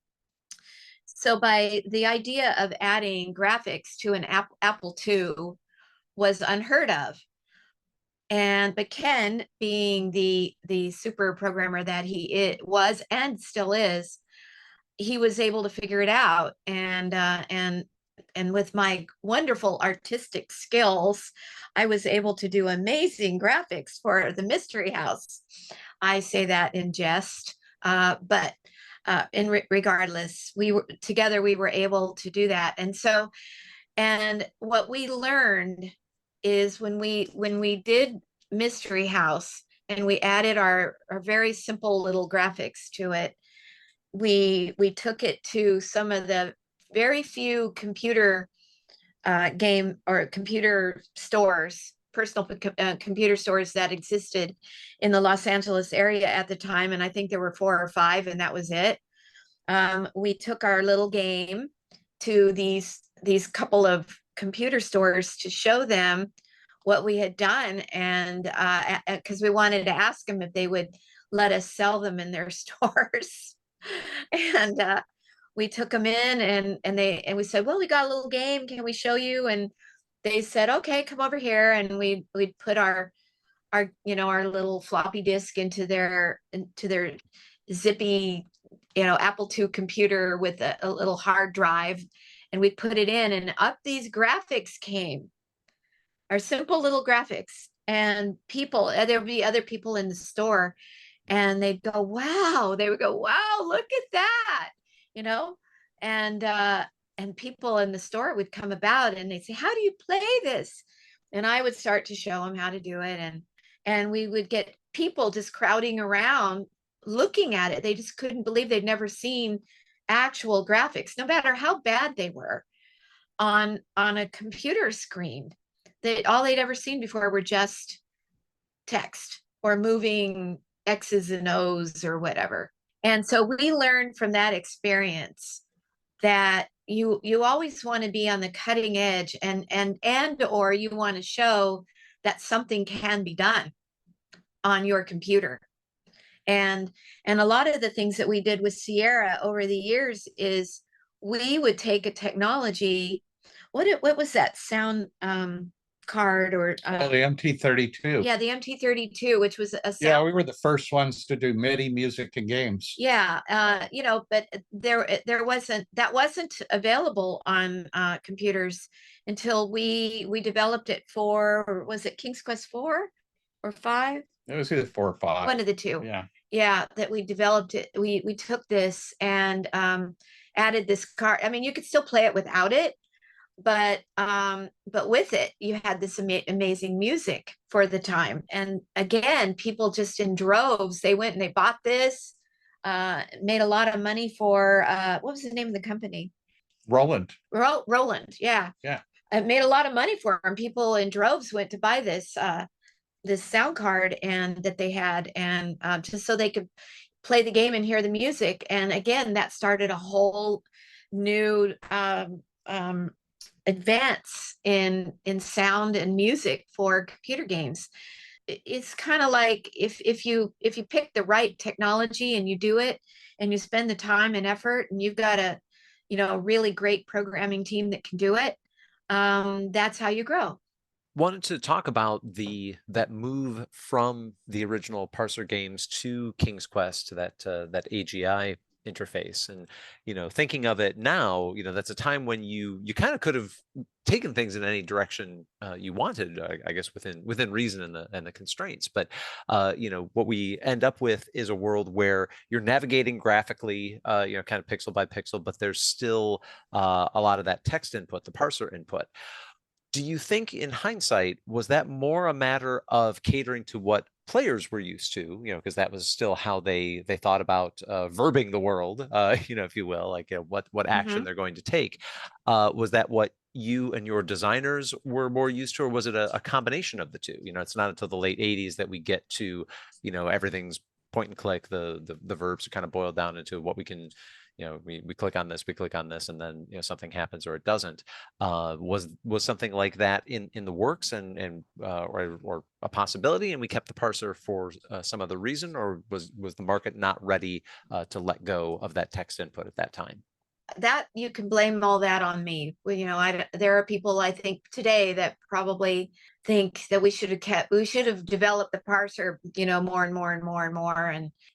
So by the idea of adding graphics to an Apple II was unheard of. But Ken, being the super programmer that he was and still is, he was able to figure it out. And with my wonderful artistic skills, I was able to do amazing graphics for the Mystery House. I say that in jest, but regardless, we were able to do that. And what we learned is when we did Mystery House and we added our very simple little graphics to it, we took it to some of the very few computer game or computer stores, personal computer stores that existed in the Los Angeles area at the time. And I think there were 4 or 5, and that was it. We took our little game to these couple of computer stores to show them what we had done, and because we wanted to ask them if they would let us sell them in their stores. And we took them in, and we said, well, we got a little game, can we show you? And they said, okay, come over here. And we put our little floppy disk into their zippy Apple II computer with a little hard drive, and we put it in, and up these graphics came, our simple little graphics. And there would be other people in the store, and they'd go, wow, they would go, wow, look at that, and people in the store would come about, and they'd say, how do you play this? And I would start to show them how to do it, and we would get people just crowding around looking at it. They just couldn't believe they'd never seen actual graphics, no matter how bad they were, on a computer screen. All they'd ever seen before were just text or moving X's and O's or whatever. And so we learned from that experience that you always want to be on the cutting edge, or you want to show that something can be done on your computer. And a lot of the things that we did with Sierra over the years is we would take a technology. What was that sound card or the MT32? Yeah, the MT32, which was a sound. Yeah, we were the first ones to do MIDI music and games. Yeah, but that wasn't available on computers until we developed it for, or was it King's Quest 4 or 5? It was either 4 or 5. One of the two. Yeah, that we developed it. We took this and added this card. I mean, you could still play it without it, but with it, you had this amazing music for the time. And again, people just in droves, they went and they bought this, made a lot of money for, what was the name of the company? Roland. Roland, yeah. Yeah. It made a lot of money for them. People in droves went to buy this sound card and that they had, and just so they could play the game and hear the music. And again, that started a whole new advance in sound and music for computer games. It's kind of like if you pick the right technology and you do it and you spend the time and effort, and you've got a really great programming team that can do it, that's how you grow. Wanted to talk about that move from the original parser games to King's Quest, to that AGI interface. And thinking of it now, that's a time when you kind of could have taken things in any direction you wanted, I guess within reason and the constraints. But what we end up with is a world where you're navigating graphically, kind of pixel by pixel, but there's still a lot of that text input, the parser input. Do you think in hindsight, was that more a matter of catering to what players were used to, because that was still how they thought about verbing the world, if you will, like what action Mhm. they're going to take. Was that what you and your designers were more used to, or was it a combination of the two? It's not until the late 80s that we get to, everything's point and click. The verbs are kind of boiled down into what we can, we click on this, we click on this, and then something happens or it doesn't. Was something like that in the works and or a possibility, and we kept the parser for some other reason, or was the market not ready to let go of that text input at that time? That you can blame all that on me. Well, there are people I think today that probably think that we should have developed the parser, more and more and more and more.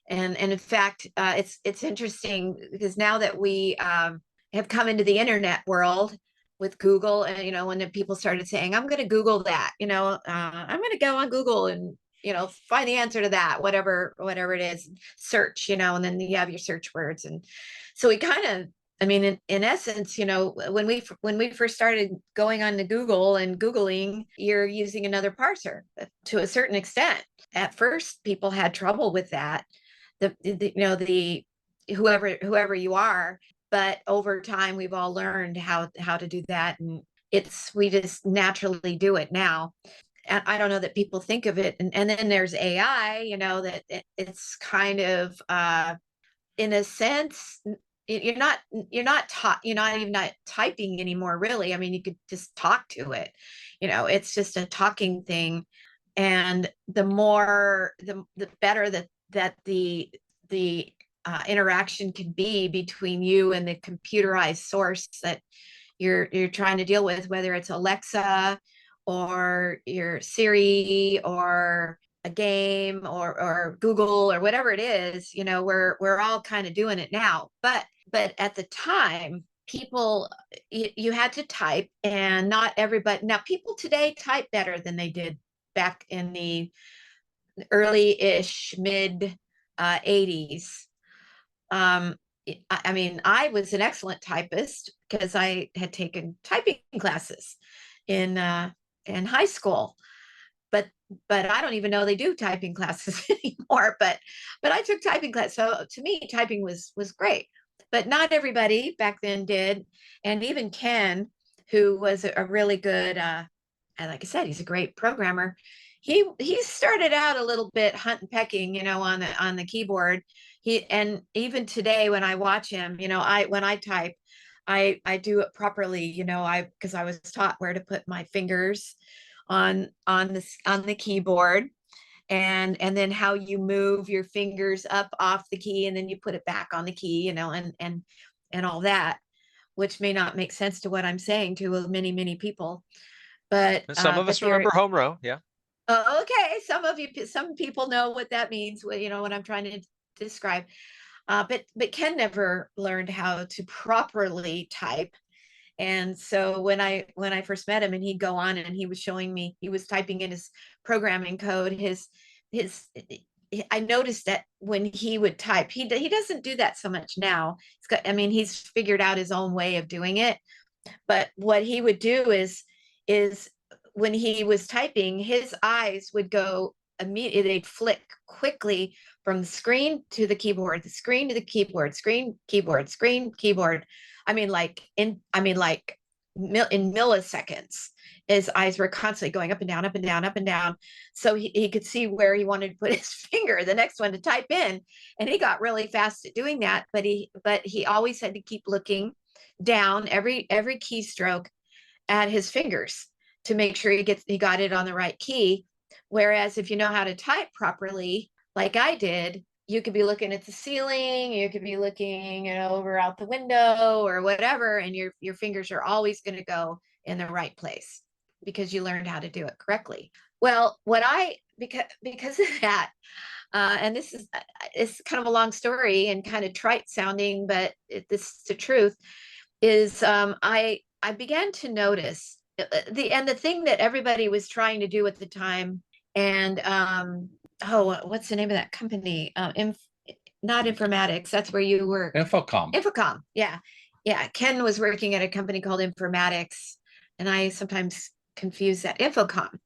And in fact, it's interesting because now that we have come into the internet world with Google, and when the people started saying, "I'm going to Google that," I'm going to go on Google and find the answer to that, whatever it is, search, and then you have your search words, and so we kind of, I mean, in essence, when we first started going on to Google and Googling, you're using another parser to a certain extent. At first, people had trouble with that. The whoever you are, but over time, we've all learned how to do that, and we just naturally do it now. And I don't know that people think of it, and then there's AI. That it's kind of in a sense, you're not even not typing anymore, really. I mean, you could just talk to it. It's just a talking thing, and the better that the interaction can be between you and the computerized source that you're trying to deal with, whether it's Alexa or your Siri or a game or Google or whatever it is. We're all kind of doing it now, but at the time, people, you had to type, and not everybody. Now, people today type better than they did back in the early-ish mid 80s. I mean, I was an excellent typist because I had taken typing classes in high school, but I don't even know they do typing classes anymore. But I took typing class, so to me, typing was great. But not everybody back then did, and even Ken, who was a really good, and like I said, he's a great programmer. He started out a little bit hunt and pecking, on the keyboard. And even today when I watch him, when I type, I do it properly, because I was taught where to put my fingers on the keyboard, and then how you move your fingers up off the key and then you put it back on the key, and all that, which may not make sense to what I'm saying to many people, but Some of us remember home row. Yeah. Okay, some people know what that means, what I'm trying to describe. But Ken never learned how to properly type. And so when I first met him, and he'd go on and he was showing me, he was typing in his programming code, his I noticed that when he would type, he doesn't do that so much now. He's figured out his own way of doing it. But what he would do is when he was typing, his eyes would go immediately, they'd flick quickly from the screen to the keyboard, the screen to the keyboard, screen, keyboard, screen, keyboard. In milliseconds, his eyes were constantly going up and down, up and down, up and down. So he could see where he wanted to put his finger, the next one to type in. And he got really fast at doing that, but he always had to keep looking down every keystroke at his fingers to make sure he got it on the right key. Whereas if you know how to type properly, like I did, you could be looking at the ceiling, you could be looking, over out the window or whatever, and your fingers are always going to go in the right place because you learned how to do it correctly. Well, because of that, and this is it's kind of a long story and kind of trite sounding, but this is the truth, is I began to notice the thing that everybody was trying to do at the time, and what's the name of that company? Not informatics. That's where you were. Infocom. Yeah. Ken was working at a company called Informatics, and I sometimes confuse that. Infocom,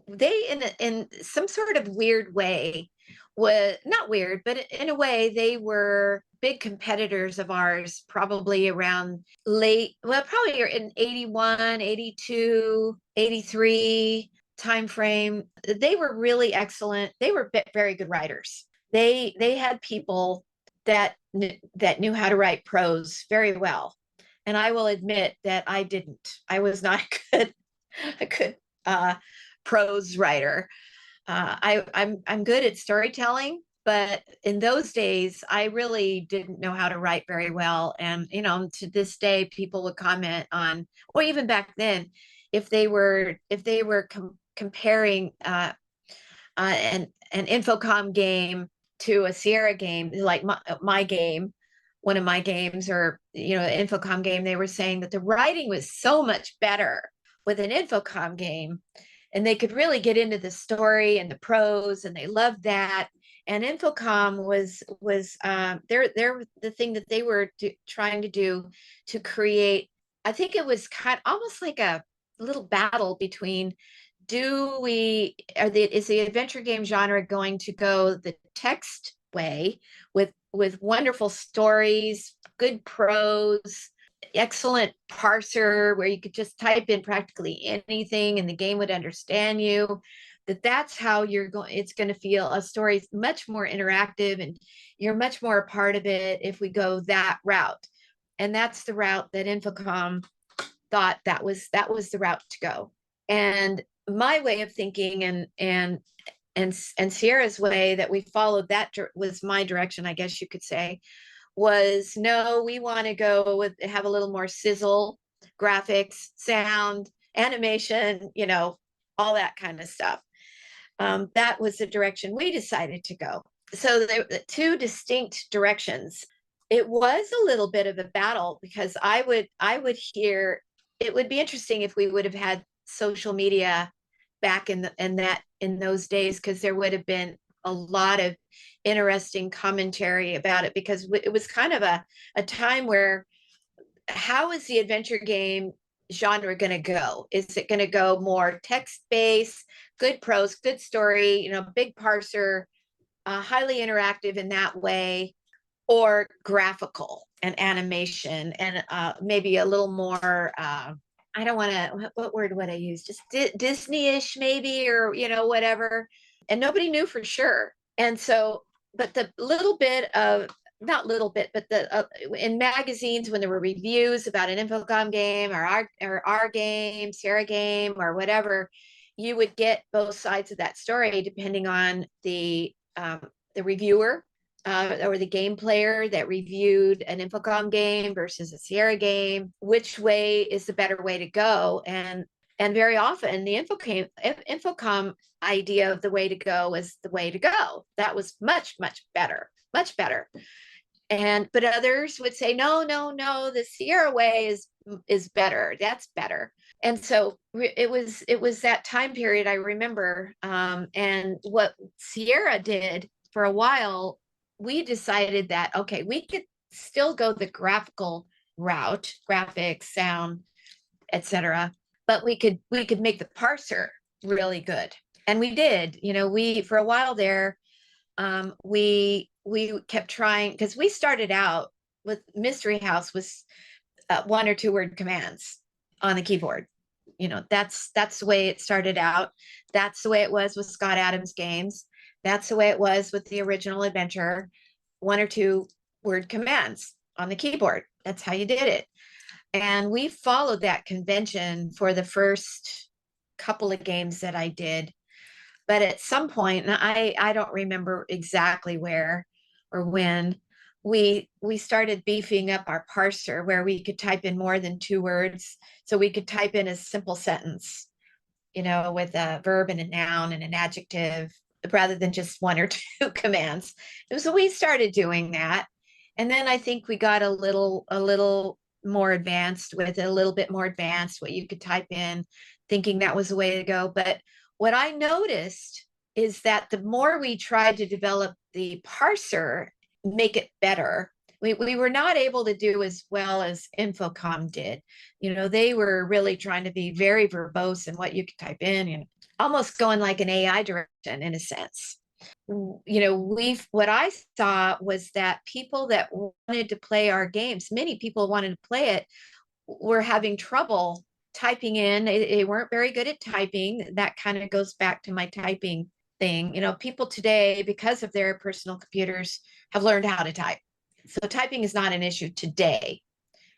they in some sort of weird way, was not weird, but in a way they were big competitors of ours, probably around probably in 81, 82, 83 time frame. They were really excellent. They were very good writers. They had people that knew how to write prose very well. And I will admit that I didn't. I was not a good prose writer. I'm good at storytelling, but in those days, I really didn't know how to write very well. And to this day, people would comment on, or even back then, if they were comparing an Infocom game to a Sierra game, like my game, one of my games, or Infocom game, they were saying that the writing was so much better with an Infocom game, and they could really get into the story and the prose, and they loved that. And Infocom was the thing that they were trying to do to create. I think it was almost like a little battle between, is the adventure game genre going to go the text way with wonderful stories, good prose, excellent parser where you could just type in practically anything and the game would understand you, that's how it's going to feel. A story is much more interactive and you're much more a part of it if we go that route. And that's the route that Infocom thought that was the route to go. And my way of thinking and Sierra's way that we followed, that was my direction, I guess you could say, was no, we want to have a little more sizzle, graphics, sound, animation, all that kind of stuff. That was the direction we decided to go. So there were two distinct directions. It was a little bit of a battle because I would hear, it would be interesting if we would have had social media back in those days, because there would have been a lot of interesting commentary about it, because it was kind of a time where, how is the adventure game genre going to go? Is it going to go more text-based, good prose, good story, big parser, highly interactive in that way, or graphical and animation and maybe a little more I don't want to, what word would I use? Just Disney-ish maybe, or, whatever. And nobody knew for sure. And so, but the little bit of, not little bit, but in magazines, when there were reviews about an Infocom game or our game, Sierra game, or whatever, you would get both sides of that story depending on the reviewer or the game player that reviewed an Infocom game versus a Sierra game. Which way is the better way to go? And very often the Infocom idea of the way to go was the way to go. That was much, much better, much better. But others would say, no, the Sierra way is better. That's better. And so it was that time period, I remember. And what Sierra did for a while, we decided that, okay, we could still go the graphical route, graphics, sound, etc., but we could make the parser really good. And we did. For a while there, we kept trying, because we started out with Mystery House was 1 or 2 word commands on the keyboard. That's the way it started out. That's the way it was with Scott Adams games. That's the way it was with the original adventure, 1 or 2 word commands on the keyboard. That's how you did it. And we followed that convention for the first couple of games that I did. But at some point, and I don't remember exactly where or when, we started beefing up our parser, where we could type in more than 2 words. So we could type in a simple sentence, with a verb and a noun and an adjective, rather than just 1 or 2 commands. So we started doing that. And then I think we got a little more advanced with it, a little bit more advanced, what you could type in, thinking that was the way to go. But what I noticed is that the more we tried to develop the parser, make it better, we were not able to do as well as Infocom did. They were really trying to be very verbose in what you could type in, almost going like an AI direction in a sense. What I saw was that people that wanted to play our games, many people wanted to play it, were having trouble typing in. They weren't very good at typing. That kind of goes back to my typing thing. People today, because of their personal computers, have learned how to type. So typing is not an issue today,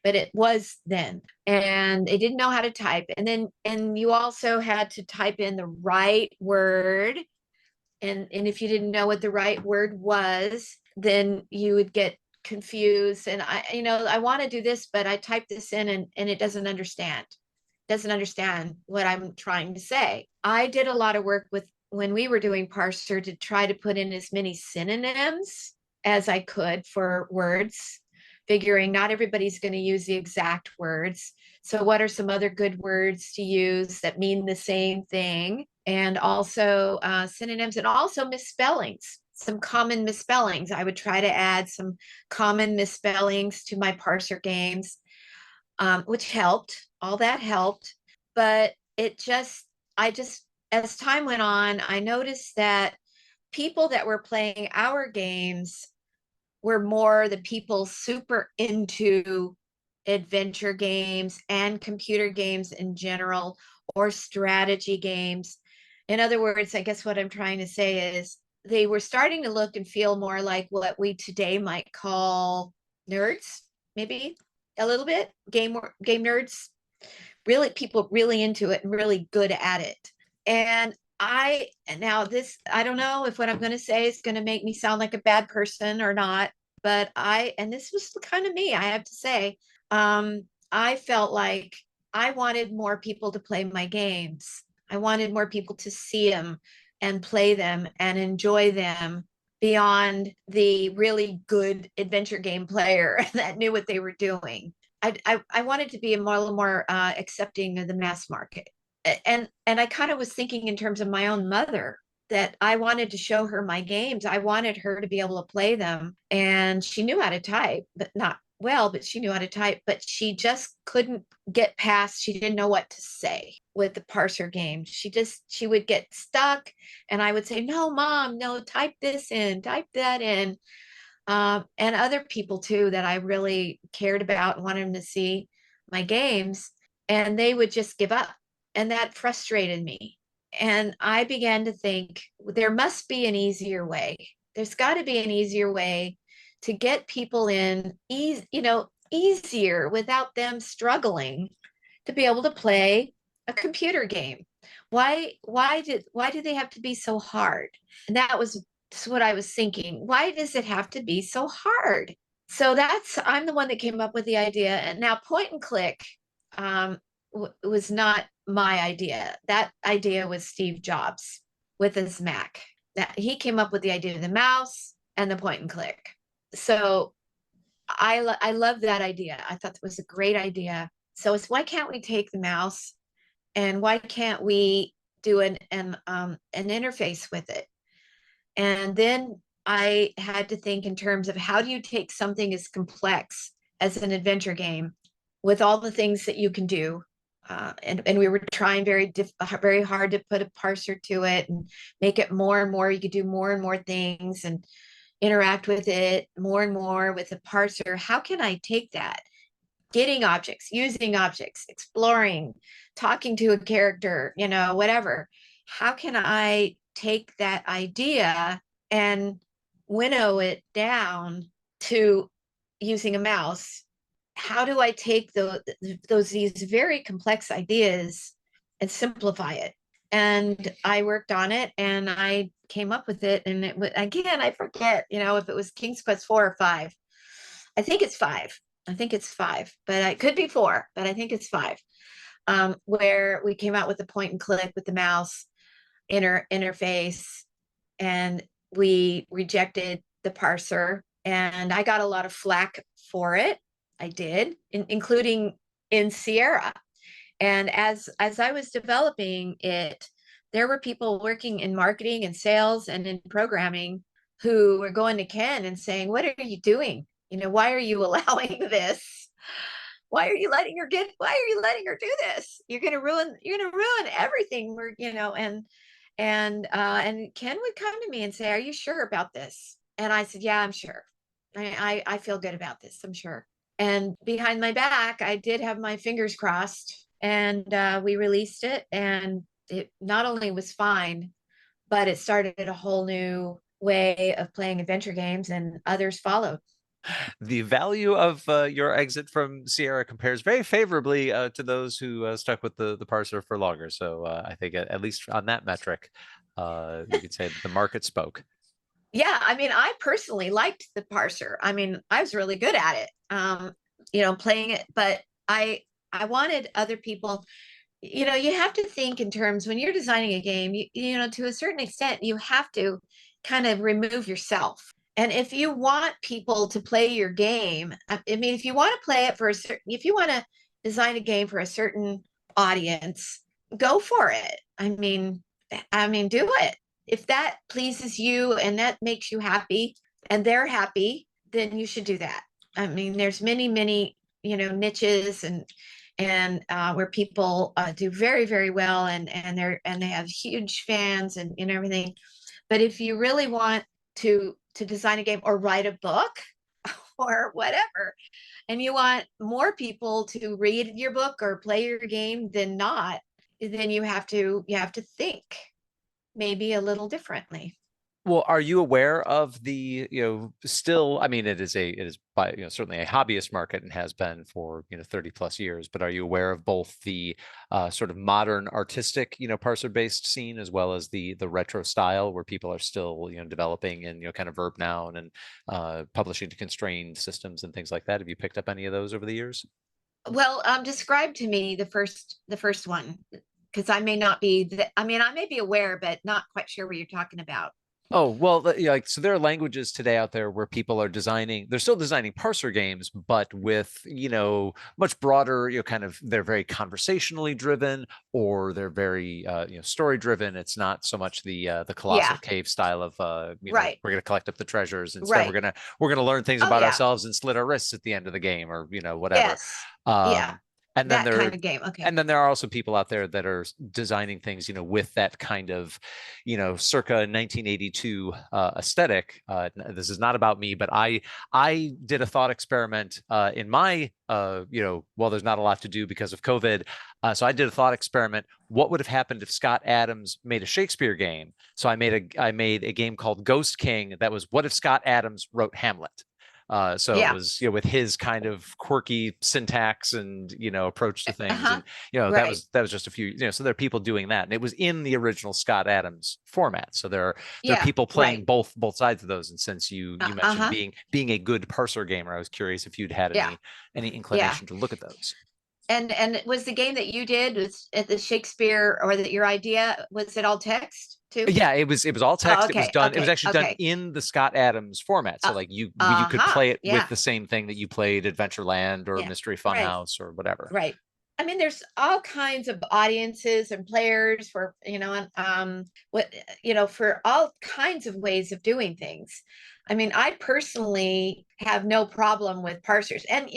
but it was then. And they didn't know how to type. And you also had to type in the right word. And if you didn't know what the right word was, then you would get confused. And I want to do this, but I type this in and it doesn't understand what I'm trying to say. I did a lot of work when we were doing parser to try to put in as many synonyms as I could for words, figuring not everybody's going to use the exact words. So what are some other good words to use that mean the same thing? And also synonyms, and also misspellings, some common misspellings. I would try to add some common misspellings to my parser games, which helped. All that helped. But as time went on, I noticed that people that were playing our games were more the people super into adventure games and computer games in general, or strategy games. In other words, I guess what I'm trying to say is they were starting to look and feel more like what we today might call nerds, maybe a little bit, game nerds, really people really into it and really good at it. And I don't know if what I'm going to say is going to make me sound like a bad person or not, but and this was kind of me, I have to say, I felt like I wanted more people to play my games. I wanted more people to see them and play them and enjoy them beyond the really good adventure game player that knew what they were doing. I wanted to be a little more accepting of the mass market. And I kind of was thinking in terms of my own mother, that I wanted to show her my games. I wanted her to be able to play them. And she knew how to type, but not well, but she knew how to type, but she just couldn't get past, she didn't know what to say with the parser game. She would get stuck, and I would say, no, Mom, no, type this in, type that in. And other people too that I really cared about and wanted them to see my games, and they would just give up. And that frustrated me. And I began to think there must be an easier way. There's got to be an easier way to get people in easier without them struggling to be able to play a computer game. Why do they have to be so hard? And that was what I was thinking. Why does it have to be so hard? So I'm the one that came up with the idea. And now point and click was not my idea. That idea was Steve Jobs with his Mac. That he came up with the idea of the mouse and the point and click. So I love that idea. I thought it was a great idea. So it's, why can't we take the mouse and why can't we do an interface with it? And then I had to think in terms of, how do you take something as complex as an adventure game with all the things that you can do? And we were trying very hard to put a parser to it and make it more and more. You could do more and more things and interact with it more and more with a parser. How can I take that? Getting objects, using objects, exploring, talking to a character, whatever. How can I take that idea and winnow it down to using a mouse? How do I take these very complex ideas and simplify it? And I worked on it and I came up with it. And it was, again, I forget, if it was King's Quest 4 or 5. I think it's 5. But it could be 4, but I think it's 5. Where we came out with the point and click with the mouse interface, and we rejected the parser, and I got a lot of flack for it. I did, including in Sierra. And as I was developing it, there were people working in marketing and sales and in programming who were going to Ken and saying, what are you doing? why are you allowing this? Why are you letting her do this? You're gonna ruin everything. And Ken would come to me and say, "Are you sure about this?" And I said, "Yeah, I'm sure. I feel good about this. I'm sure." And behind my back, I did have my fingers crossed, and we released it, and it not only was fine, but it started a whole new way of playing adventure games, and others followed. The value of your exit from Sierra compares very favorably to those who stuck with the parser for longer. So I think at least on that metric, you could say that the market spoke. Yeah, I mean, I personally liked the parser. I mean, I was really good at it, playing it, but I wanted other people, you have to think in terms when you're designing a game, to a certain extent, you have to kind of remove yourself. And if you want people to play your game, I mean, if you want to play it if you want to design a game for a certain audience, go for it. Do it. If that pleases you and that makes you happy and they're happy, then you should do that. I mean, there's many, niches and where people do very, very well and they have huge fans and everything. But if you really want to design a game or write a book or whatever, and you want more people to read your book or play your game than not, then you have to think maybe a little differently. Well, are you aware of the, still, I mean, it is by, certainly a hobbyist market and has been for, 30 plus years, but are you aware of both the sort of modern artistic, parser-based scene as well as the retro style where people are still, developing and, kind of verb noun and publishing to constrained systems and things like that? Have you picked up any of those over the years? Well, describe to me the first one, because I may not be, I may be aware, but not quite sure what you're talking about. Oh, well, so there are languages today out there where people are they're still designing parser games, but with, much broader, kind of, they're very conversationally driven or they're very, story driven. It's not so much the Colossal Cave style of, Right. we're going to collect up the treasures. Instead, Right. we're going to learn things about yeah. ourselves and slit our wrists at the end of the game or, whatever. Yes. Yeah. And then that kind of game. Okay. And then there are also people out there that are designing things, with that kind of, circa 1982 aesthetic. This is not about me, but I did a thought experiment in my, well, there's not a lot to do because of COVID. So I did a thought experiment. What would have happened if Scott Adams made a Shakespeare game? So I made a game called Ghost King that was, what if Scott Adams wrote Hamlet? So it was, with his kind of quirky syntax and, approach to things. And, Right. that was just a few, so there are people doing that. And it was in the original Scott Adams format. So there are people playing both sides of those. And since you mentioned being a good parser gamer, I was curious if you'd had any inclination to look at those. And was the game that you did was at the Shakespeare, or that your idea, was it all text too? Yeah, it was all text. Okay, it was done. okay, It was actually done in the Scott Adams format. So like you could play it with the same thing that you played Adventureland or Mystery Funhouse or whatever. Right. I mean, there's all kinds of audiences and players for, for all kinds of ways of doing things. I mean, I personally have no problem with parsers, and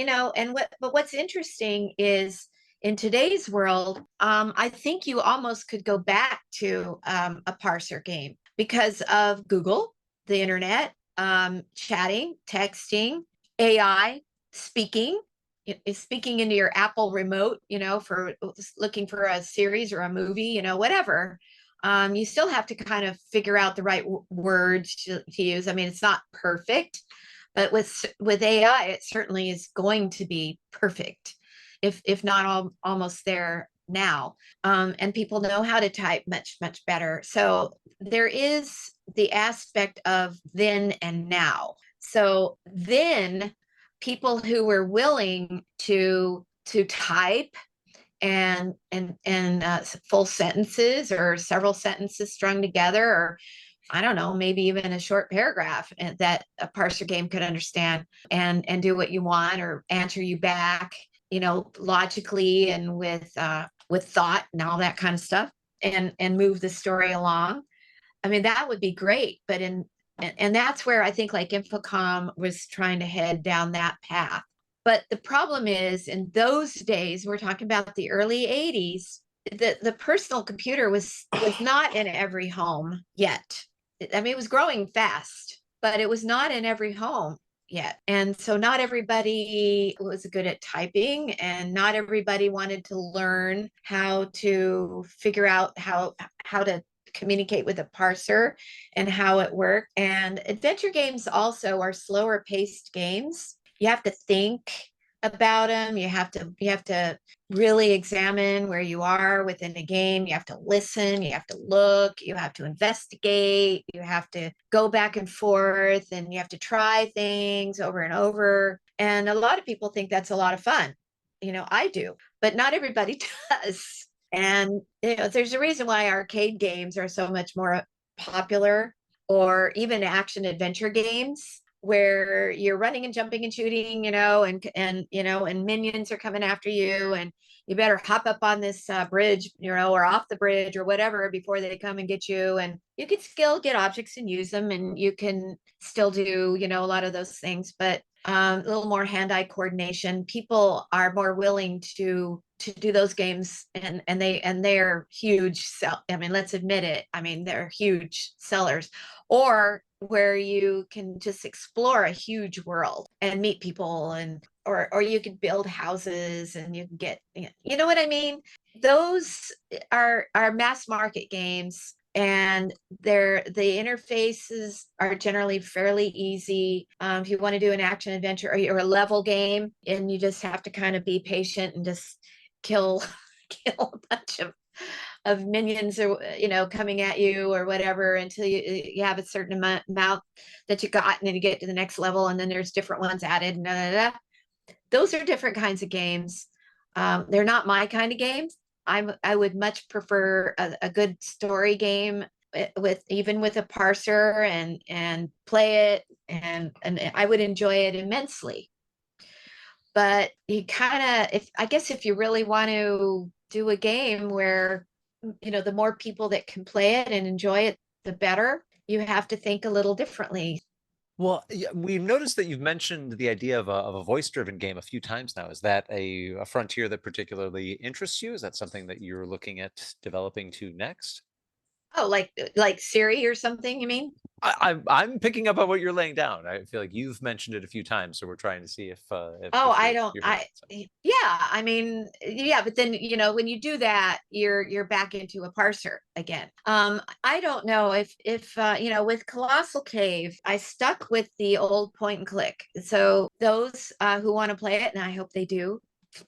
but what's interesting is in today's world, I think you almost could go back to a parser game because of Google, the internet, chatting, texting, AI, speaking into your Apple remote, for looking for a series or a movie, whatever. You still have to kind of figure out the right words to use. I mean, it's not perfect, but with AI, it certainly is going to be perfect, if not almost there now. And people know how to type much, much better. So there is the aspect of then and now. So then people who were willing to type and full sentences or several sentences strung together, or I don't know, maybe even a short paragraph that a parser game could understand and do what you want or answer you back, logically and with thought and all that kind of stuff, and move the story along. I mean, that would be great. But in And that's where I think like Infocom was trying to head down that path. But the problem is, in those days, we're talking about the early 80s, the personal computer was not in every home yet. I mean, it was growing fast, but it was not in every home yet. And so not everybody was good at typing, and not everybody wanted to learn how to figure out how to communicate with a parser and how it worked. And adventure games also are slower paced games. You have to think about them. You have to really examine where you are within a game. You have to listen, you have to look, you have to investigate, you have to go back and forth, and you have to try things over and over. And a lot of people think that's a lot of fun. I do, but not everybody does. And there's a reason why arcade games are so much more popular, or even action adventure games where you're running and jumping and shooting, and minions are coming after you, and you better hop up on this bridge, or off the bridge or whatever before they come and get you. And you can still get objects and use them, and you can still do, a lot of those things, but a little more hand-eye coordination. People are more willing to do those games, and they're huge I mean, let's admit it. I mean, they're huge sellers. Or where you can just explore a huge world and meet people, and or you could build houses, and you can get, you know what I mean? Those are mass market games, and the interfaces are generally fairly easy. If you want to do an action adventure or a level game, and you just have to kind of be patient and just kill a bunch of minions, or coming at you or whatever, until you have a certain amount that you got, and then you get to the next level, and then there's different ones added, and those are different kinds of games. They're not my kind of games. I would much prefer a good story game with a parser, and play it, and I would enjoy it immensely. But you kind of, if you really want to do a game where, the more people that can play it and enjoy it, the better. You have to think a little differently. Well, we've noticed that you've mentioned the idea of a voice-driven game a few times now. Is that a frontier that particularly interests you? Is that something that you're looking at developing to next? Oh, like Siri or something, you mean? I'm picking up on what you're laying down. I feel like you've mentioned it a few times, so we're trying to see if Oh, I you're, don't, you're yeah, I mean, yeah, but then, when you do that, you're back into a parser again. I don't know if with Colossal Cave, I stuck with the old point and click. So those who want to play it, and I hope they do,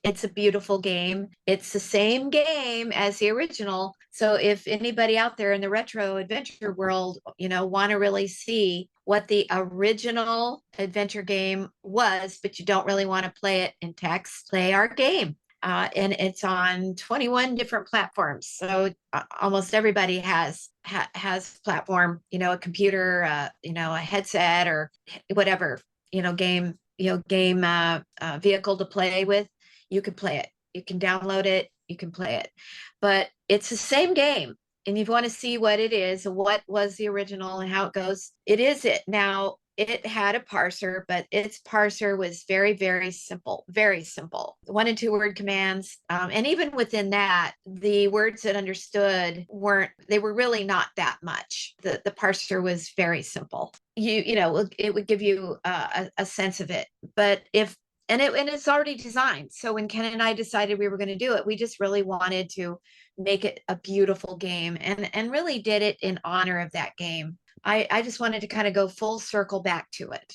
it's a beautiful game. It's the same game as the original. So if anybody out there in the retro adventure world, want to really see what the original adventure game was, but you don't really want to play it in text, play our game. And it's on 21 different platforms. So almost everybody has platform, a computer, a headset, or whatever, game vehicle to play with. You can play it. You can download it. You can play it. But it's the same game. And if you want to see what it is, what was the original and how it goes, it is it. Now, it had a parser, but its parser was very, very simple, very simple. 1 and 2 word commands. And even within that, the words it understood were really not that much. The parser was very simple. It would give you a sense of it. But and it's already designed. So when Ken and I decided we were going to do it, we just really wanted to make it a beautiful game, and really did it in honor of that game. I just wanted to kind of go full circle back to it,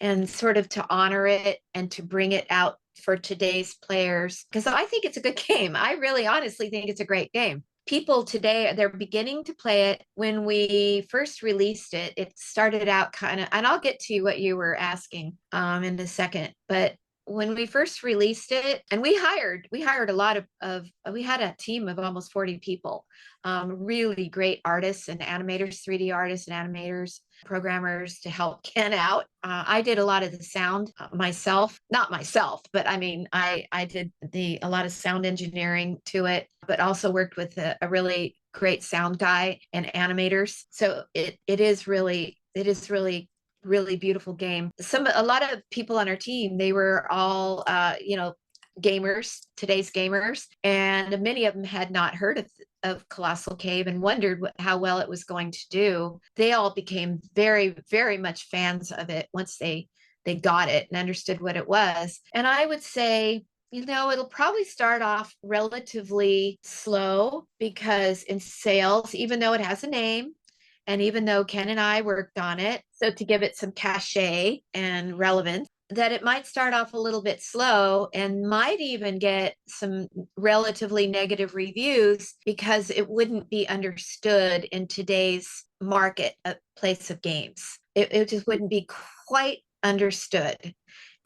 and sort of to honor it and to bring it out for today's players, because I think it's a good game. I really honestly think it's a great game. People today, they're beginning to play it. When we first released it, it started out kind of, and I'll get to what you were asking in a second, but when we first released it, and we hired a lot of we had a team of almost 40 people, really great artists and animators, 3D artists and animators, programmers, to help Ken out. I did a lot of the sound myself, not myself, but I mean, I did a lot of sound engineering to it, but also worked with a really great sound guy and animators. So it is really It is really, really beautiful game. A lot of people on our team, they were all, gamers, today's gamers, and many of them had not heard of Colossal Cave and wondered how well it was going to do. They all became very, very much fans of it once they got it and understood what it was. And I would say, it'll probably start off relatively slow because in sales, even though it has a name, and even though Ken and I worked on it, so to give it some cachet and relevance, that it might start off a little bit slow and might even get some relatively negative reviews because it wouldn't be understood in today's market place of games. It just wouldn't be quite understood.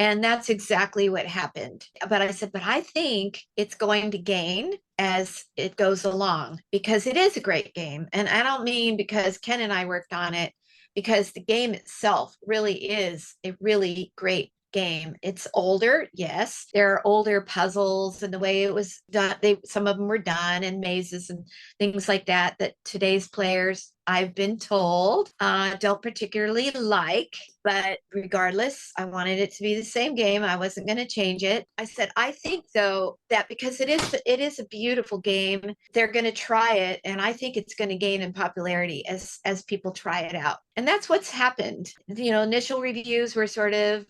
And that's exactly what happened. But I said, but I think it's going to gain as it goes along because it is a great game. And I don't mean because Ken and I worked on it, because the game itself really is a really great game. It's older, yes. There are older puzzles and the way it was done. Some of them were done in mazes and things like that today's players, I've been told, don't particularly like. But regardless, I wanted it to be the same game. I wasn't going to change it. I said, I think though that because it is a beautiful game, they're going to try it, and I think it's going to gain in popularity as people try it out. And that's what's happened. Initial reviews were sort of,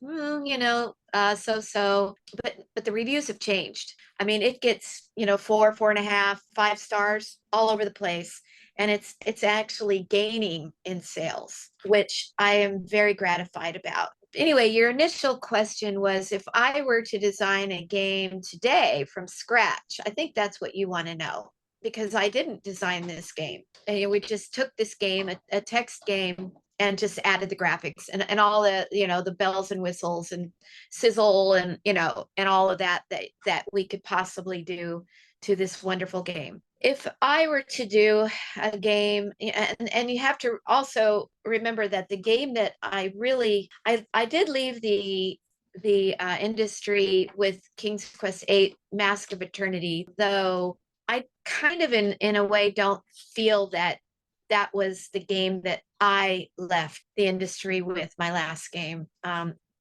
so, but the reviews have changed. I mean, it gets 4, 4.5, 5 stars all over the place. And it's actually gaining in sales, which I am very gratified about. Anyway, your initial question was if I were to design a game today from scratch. I think that's what you want to know, because I didn't design this game. And we just took this game, a text game, and just added the graphics and all the, the bells and whistles and sizzle and, and all of that we could possibly do to this wonderful game. If I were to do a game, and you have to also remember that the game that I did leave the industry with King's Quest VIII Mask of Eternity, though I kind of in a way don't feel that was the game that I left the industry with, my last game.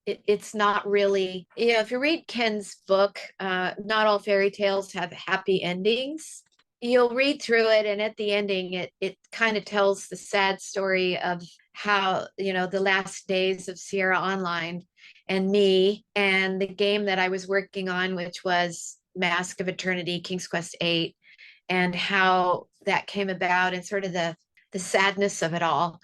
It's not really, if you read Ken's book, Not All Fairy Tales Have Happy Endings, you'll read through it, and at the ending, it kind of tells the sad story of how, the last days of Sierra Online and me and the game that I was working on, which was Mask of Eternity, King's Quest VIII, and how that came about and sort of the sadness of it all.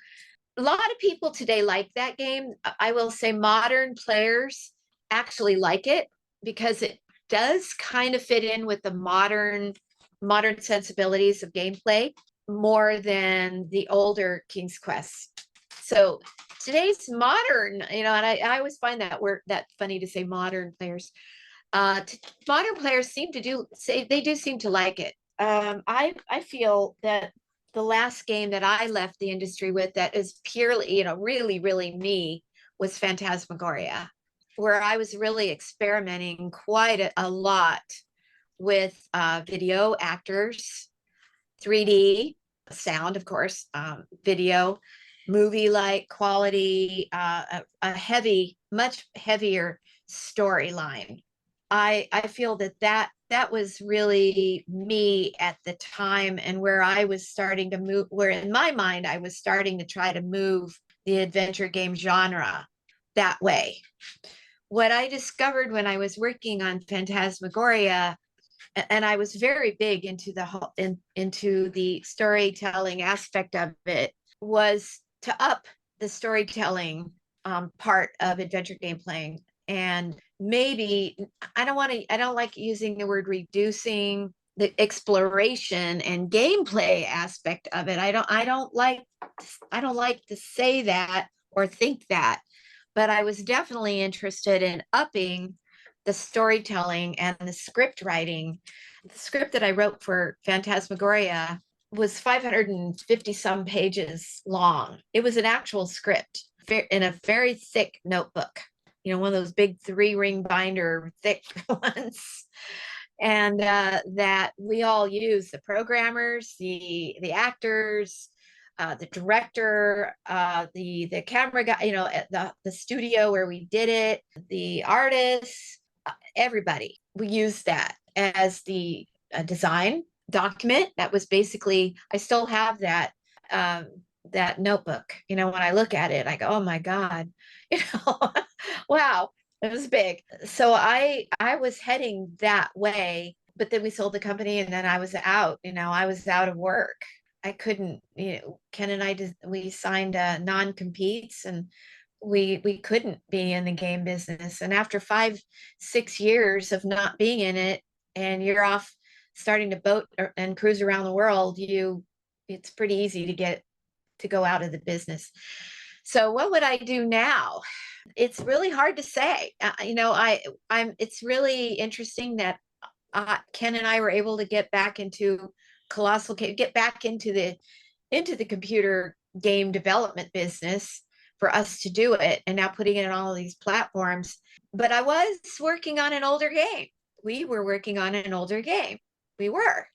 A lot of people today like that game. I will say modern players actually like it because it does kind of fit in with the modern sensibilities of gameplay more than the older King's Quest. So today's modern, and I always find that funny to say modern players. Modern players seem to like it. I feel that the last game that I left the industry with that is purely, really, really me was Phantasmagoria, where I was really experimenting quite a lot with video, actors, 3D, sound, of course, video, movie-like quality, a much heavier storyline. I feel that was really me at the time, and where I was starting to move, where in my mind I was starting to try to move the adventure game genre that way. What I discovered when I was working on Phantasmagoria, and I was very big into the storytelling aspect of it, was to up the storytelling part of adventure game playing. And maybe I don't like using the word reducing the exploration and gameplay aspect of it. I don't like to say that or think that, but I was definitely interested in upping the storytelling and the script writing. The script that I wrote for Phantasmagoria was 550 some pages long. It was an actual script in a very thick notebook, one of those big 3-ring binder thick ones. And that we all use, the programmers, the actors, the director, the camera guy, at the studio where we did it, the artists, everybody. We used that as the design document. That was basically, I still have that notebook. When I look at it, I go, oh my God, wow, it was big. So I was heading that way, but then we sold the company and then I was out, I was out of work. I couldn't, Ken and I we signed non-competes, and we couldn't be in the game business. And after 5-6 years of not being in it, and you're off starting to boat and cruise around the world, it's pretty easy to go out of the business. So what would I do now? It's really hard to say. It's really interesting that Ken and I were able to get back into Colossal Cave, get back into the computer game development business, for us to do it, and now putting it on all of these platforms. But I was working on an older game. We were working on an older game. We were,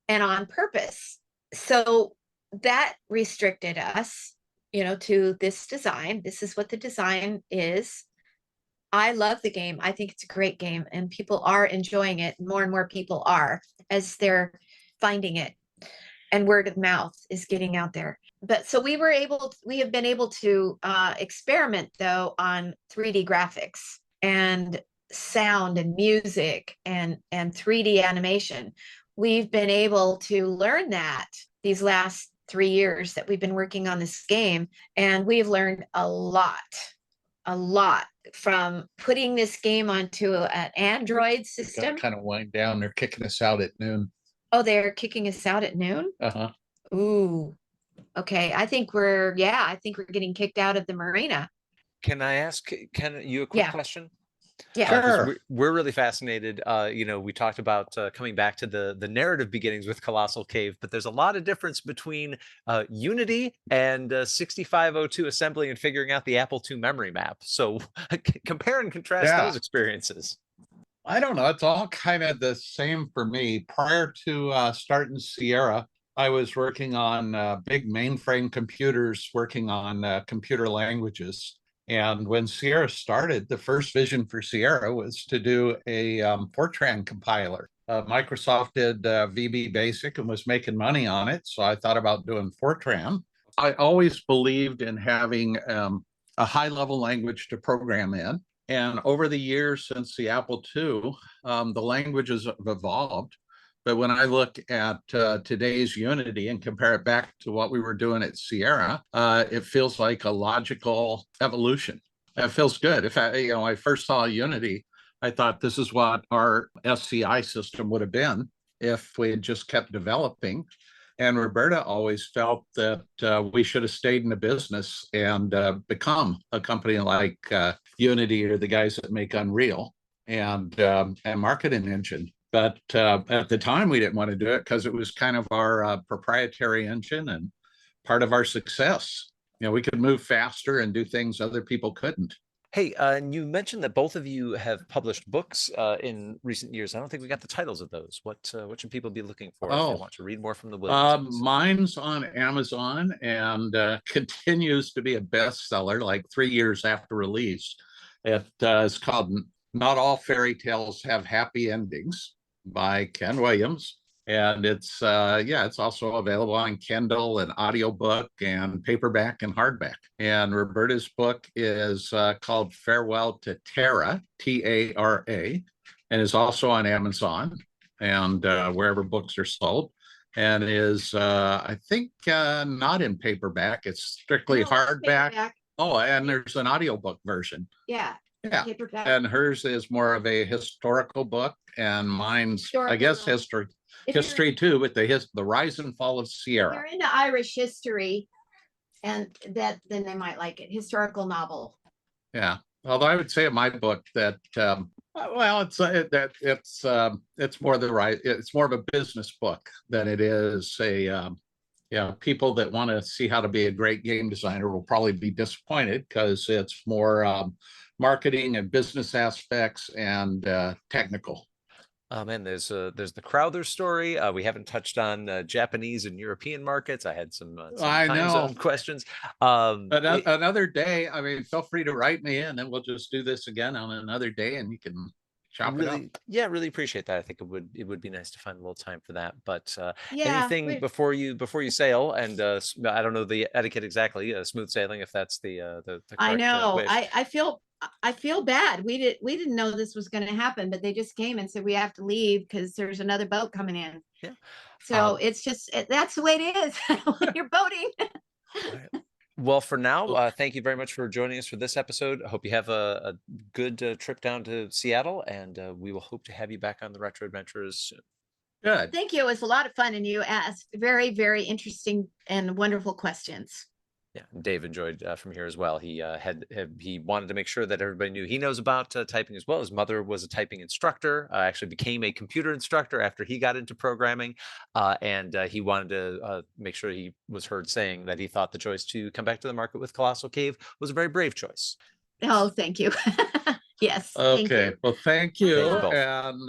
and on purpose. So that restricted us, to this design. This is what the design is. I love the game. I think it's a great game, and people are enjoying it. More and more people are, as they're finding it, and word of mouth is getting out there. But so we have been able to experiment, though, on 3D graphics and sound and music and 3D animation. We've been able to learn that these last 3 years that we've been working on this game, and we've learned a lot from putting this game onto an Android system. Kind of wind down. They're kicking us out at noon. Oh, they're kicking us out at noon? Uh-huh. Ooh. Okay. I think we're getting kicked out of the marina. Can I ask you a quick question? Yeah. Sure. We're really fascinated. We talked about coming back to the narrative beginnings with Colossal Cave, but there's a lot of difference between Unity and 6502 assembly and figuring out the Apple II memory map. So compare and contrast those experiences. I don't know. It's all kind of the same for me. Prior to starting Sierra, I was working on big mainframe computers, working on computer languages. And when Sierra started, the first vision for Sierra was to do a Fortran compiler. Microsoft did VB Basic and was making money on it. So I thought about doing Fortran. I always believed in having a high-level language to program in. And over the years since the Apple II, the languages have evolved. But when I look at today's Unity and compare it back to what we were doing at Sierra, it feels like a logical evolution. It feels good. If I first saw Unity, I thought this is what our SCI system would have been if we had just kept developing. And Roberta always felt that we should have stayed in the business and become a company like Unity or the guys that make Unreal and marketing engine. But at the time, we didn't want to do it because it was kind of our proprietary engine and part of our success. We could move faster and do things other people couldn't. Hey, and you mentioned that both of you have published books in recent years. I don't think we got the titles of those. What should people be looking for if they want to read more from the Williams? Mine's on Amazon and continues to be a bestseller like 3 years after release. It's called Not All Fairy Tales Have Happy Endings by Ken Williams. And it's also available on Kindle and audiobook and paperback and hardback. And Roberta's book is called Farewell to Tara, Tara, and is also on Amazon and wherever books are sold. And is, I think, not in paperback. It's strictly hardback. Paperback. Oh, and there's an audiobook version. Yeah. Yeah, and hers is more of a historical book, and mine's, I guess, history too, but the rise and fall of Sierra. If you're into Irish history, and then they might like it. Historical novel. Yeah, although I would say in my book that it's more it's more of a business book than it is a people that want to see how to be a great game designer will probably be disappointed because it's more marketing and business aspects and technical. Man, there's the Crowther story. We haven't touched on Japanese and European markets. I had some I time zone know. questions. Another day. I mean, feel free to write me in, and we'll just do this again on another day, and you can chop it up. Really appreciate that. I think it would be nice to find a little time for that. But Yeah, anything before you sail, and I don't know the etiquette exactly. Smooth sailing, if that's the I correct know. wish. I feel bad. We didn't know this was going to happen, but they just came and said we have to leave because there's another boat coming in. Yeah. So it's just that's the way it is when you're boating. Well, for now, thank you very much for joining us for this episode. I hope you have a good trip down to Seattle, and we will hope to have you back on the Retro Adventurers soon. Good. Thank you. It was a lot of fun, and you asked very, very interesting and wonderful questions. Yeah, Dave enjoyed from here as well. He he wanted to make sure that everybody knew he knows about typing as well. His mother was a typing instructor, actually became a computer instructor after he got into programming, and he wanted to make sure he was heard saying that he thought the choice to come back to the market with Colossal Cave was a very brave choice. Oh, thank you. Yes. Okay. Thank you. Well, thank you, Thank you both. and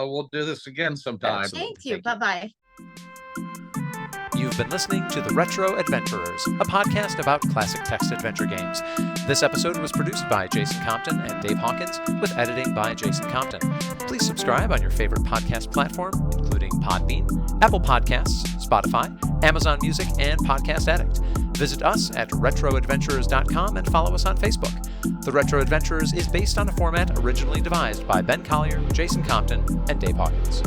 we'll do this again sometime. Absolutely. Thank you. Thank you. Bye-bye. You've been listening to The Retro Adventurers, a podcast about classic text adventure games. This episode was produced by Jason Compton and Dave Hawkins, with editing by Jason Compton. Please subscribe on your favorite podcast platform, including Podbean, Apple Podcasts, Spotify, Amazon Music, and Podcast Addict. Visit us at retroadventurers.com and follow us on Facebook. The Retro Adventurers is based on a format originally devised by Ben Collier, Jason Compton, and Dave Hawkins.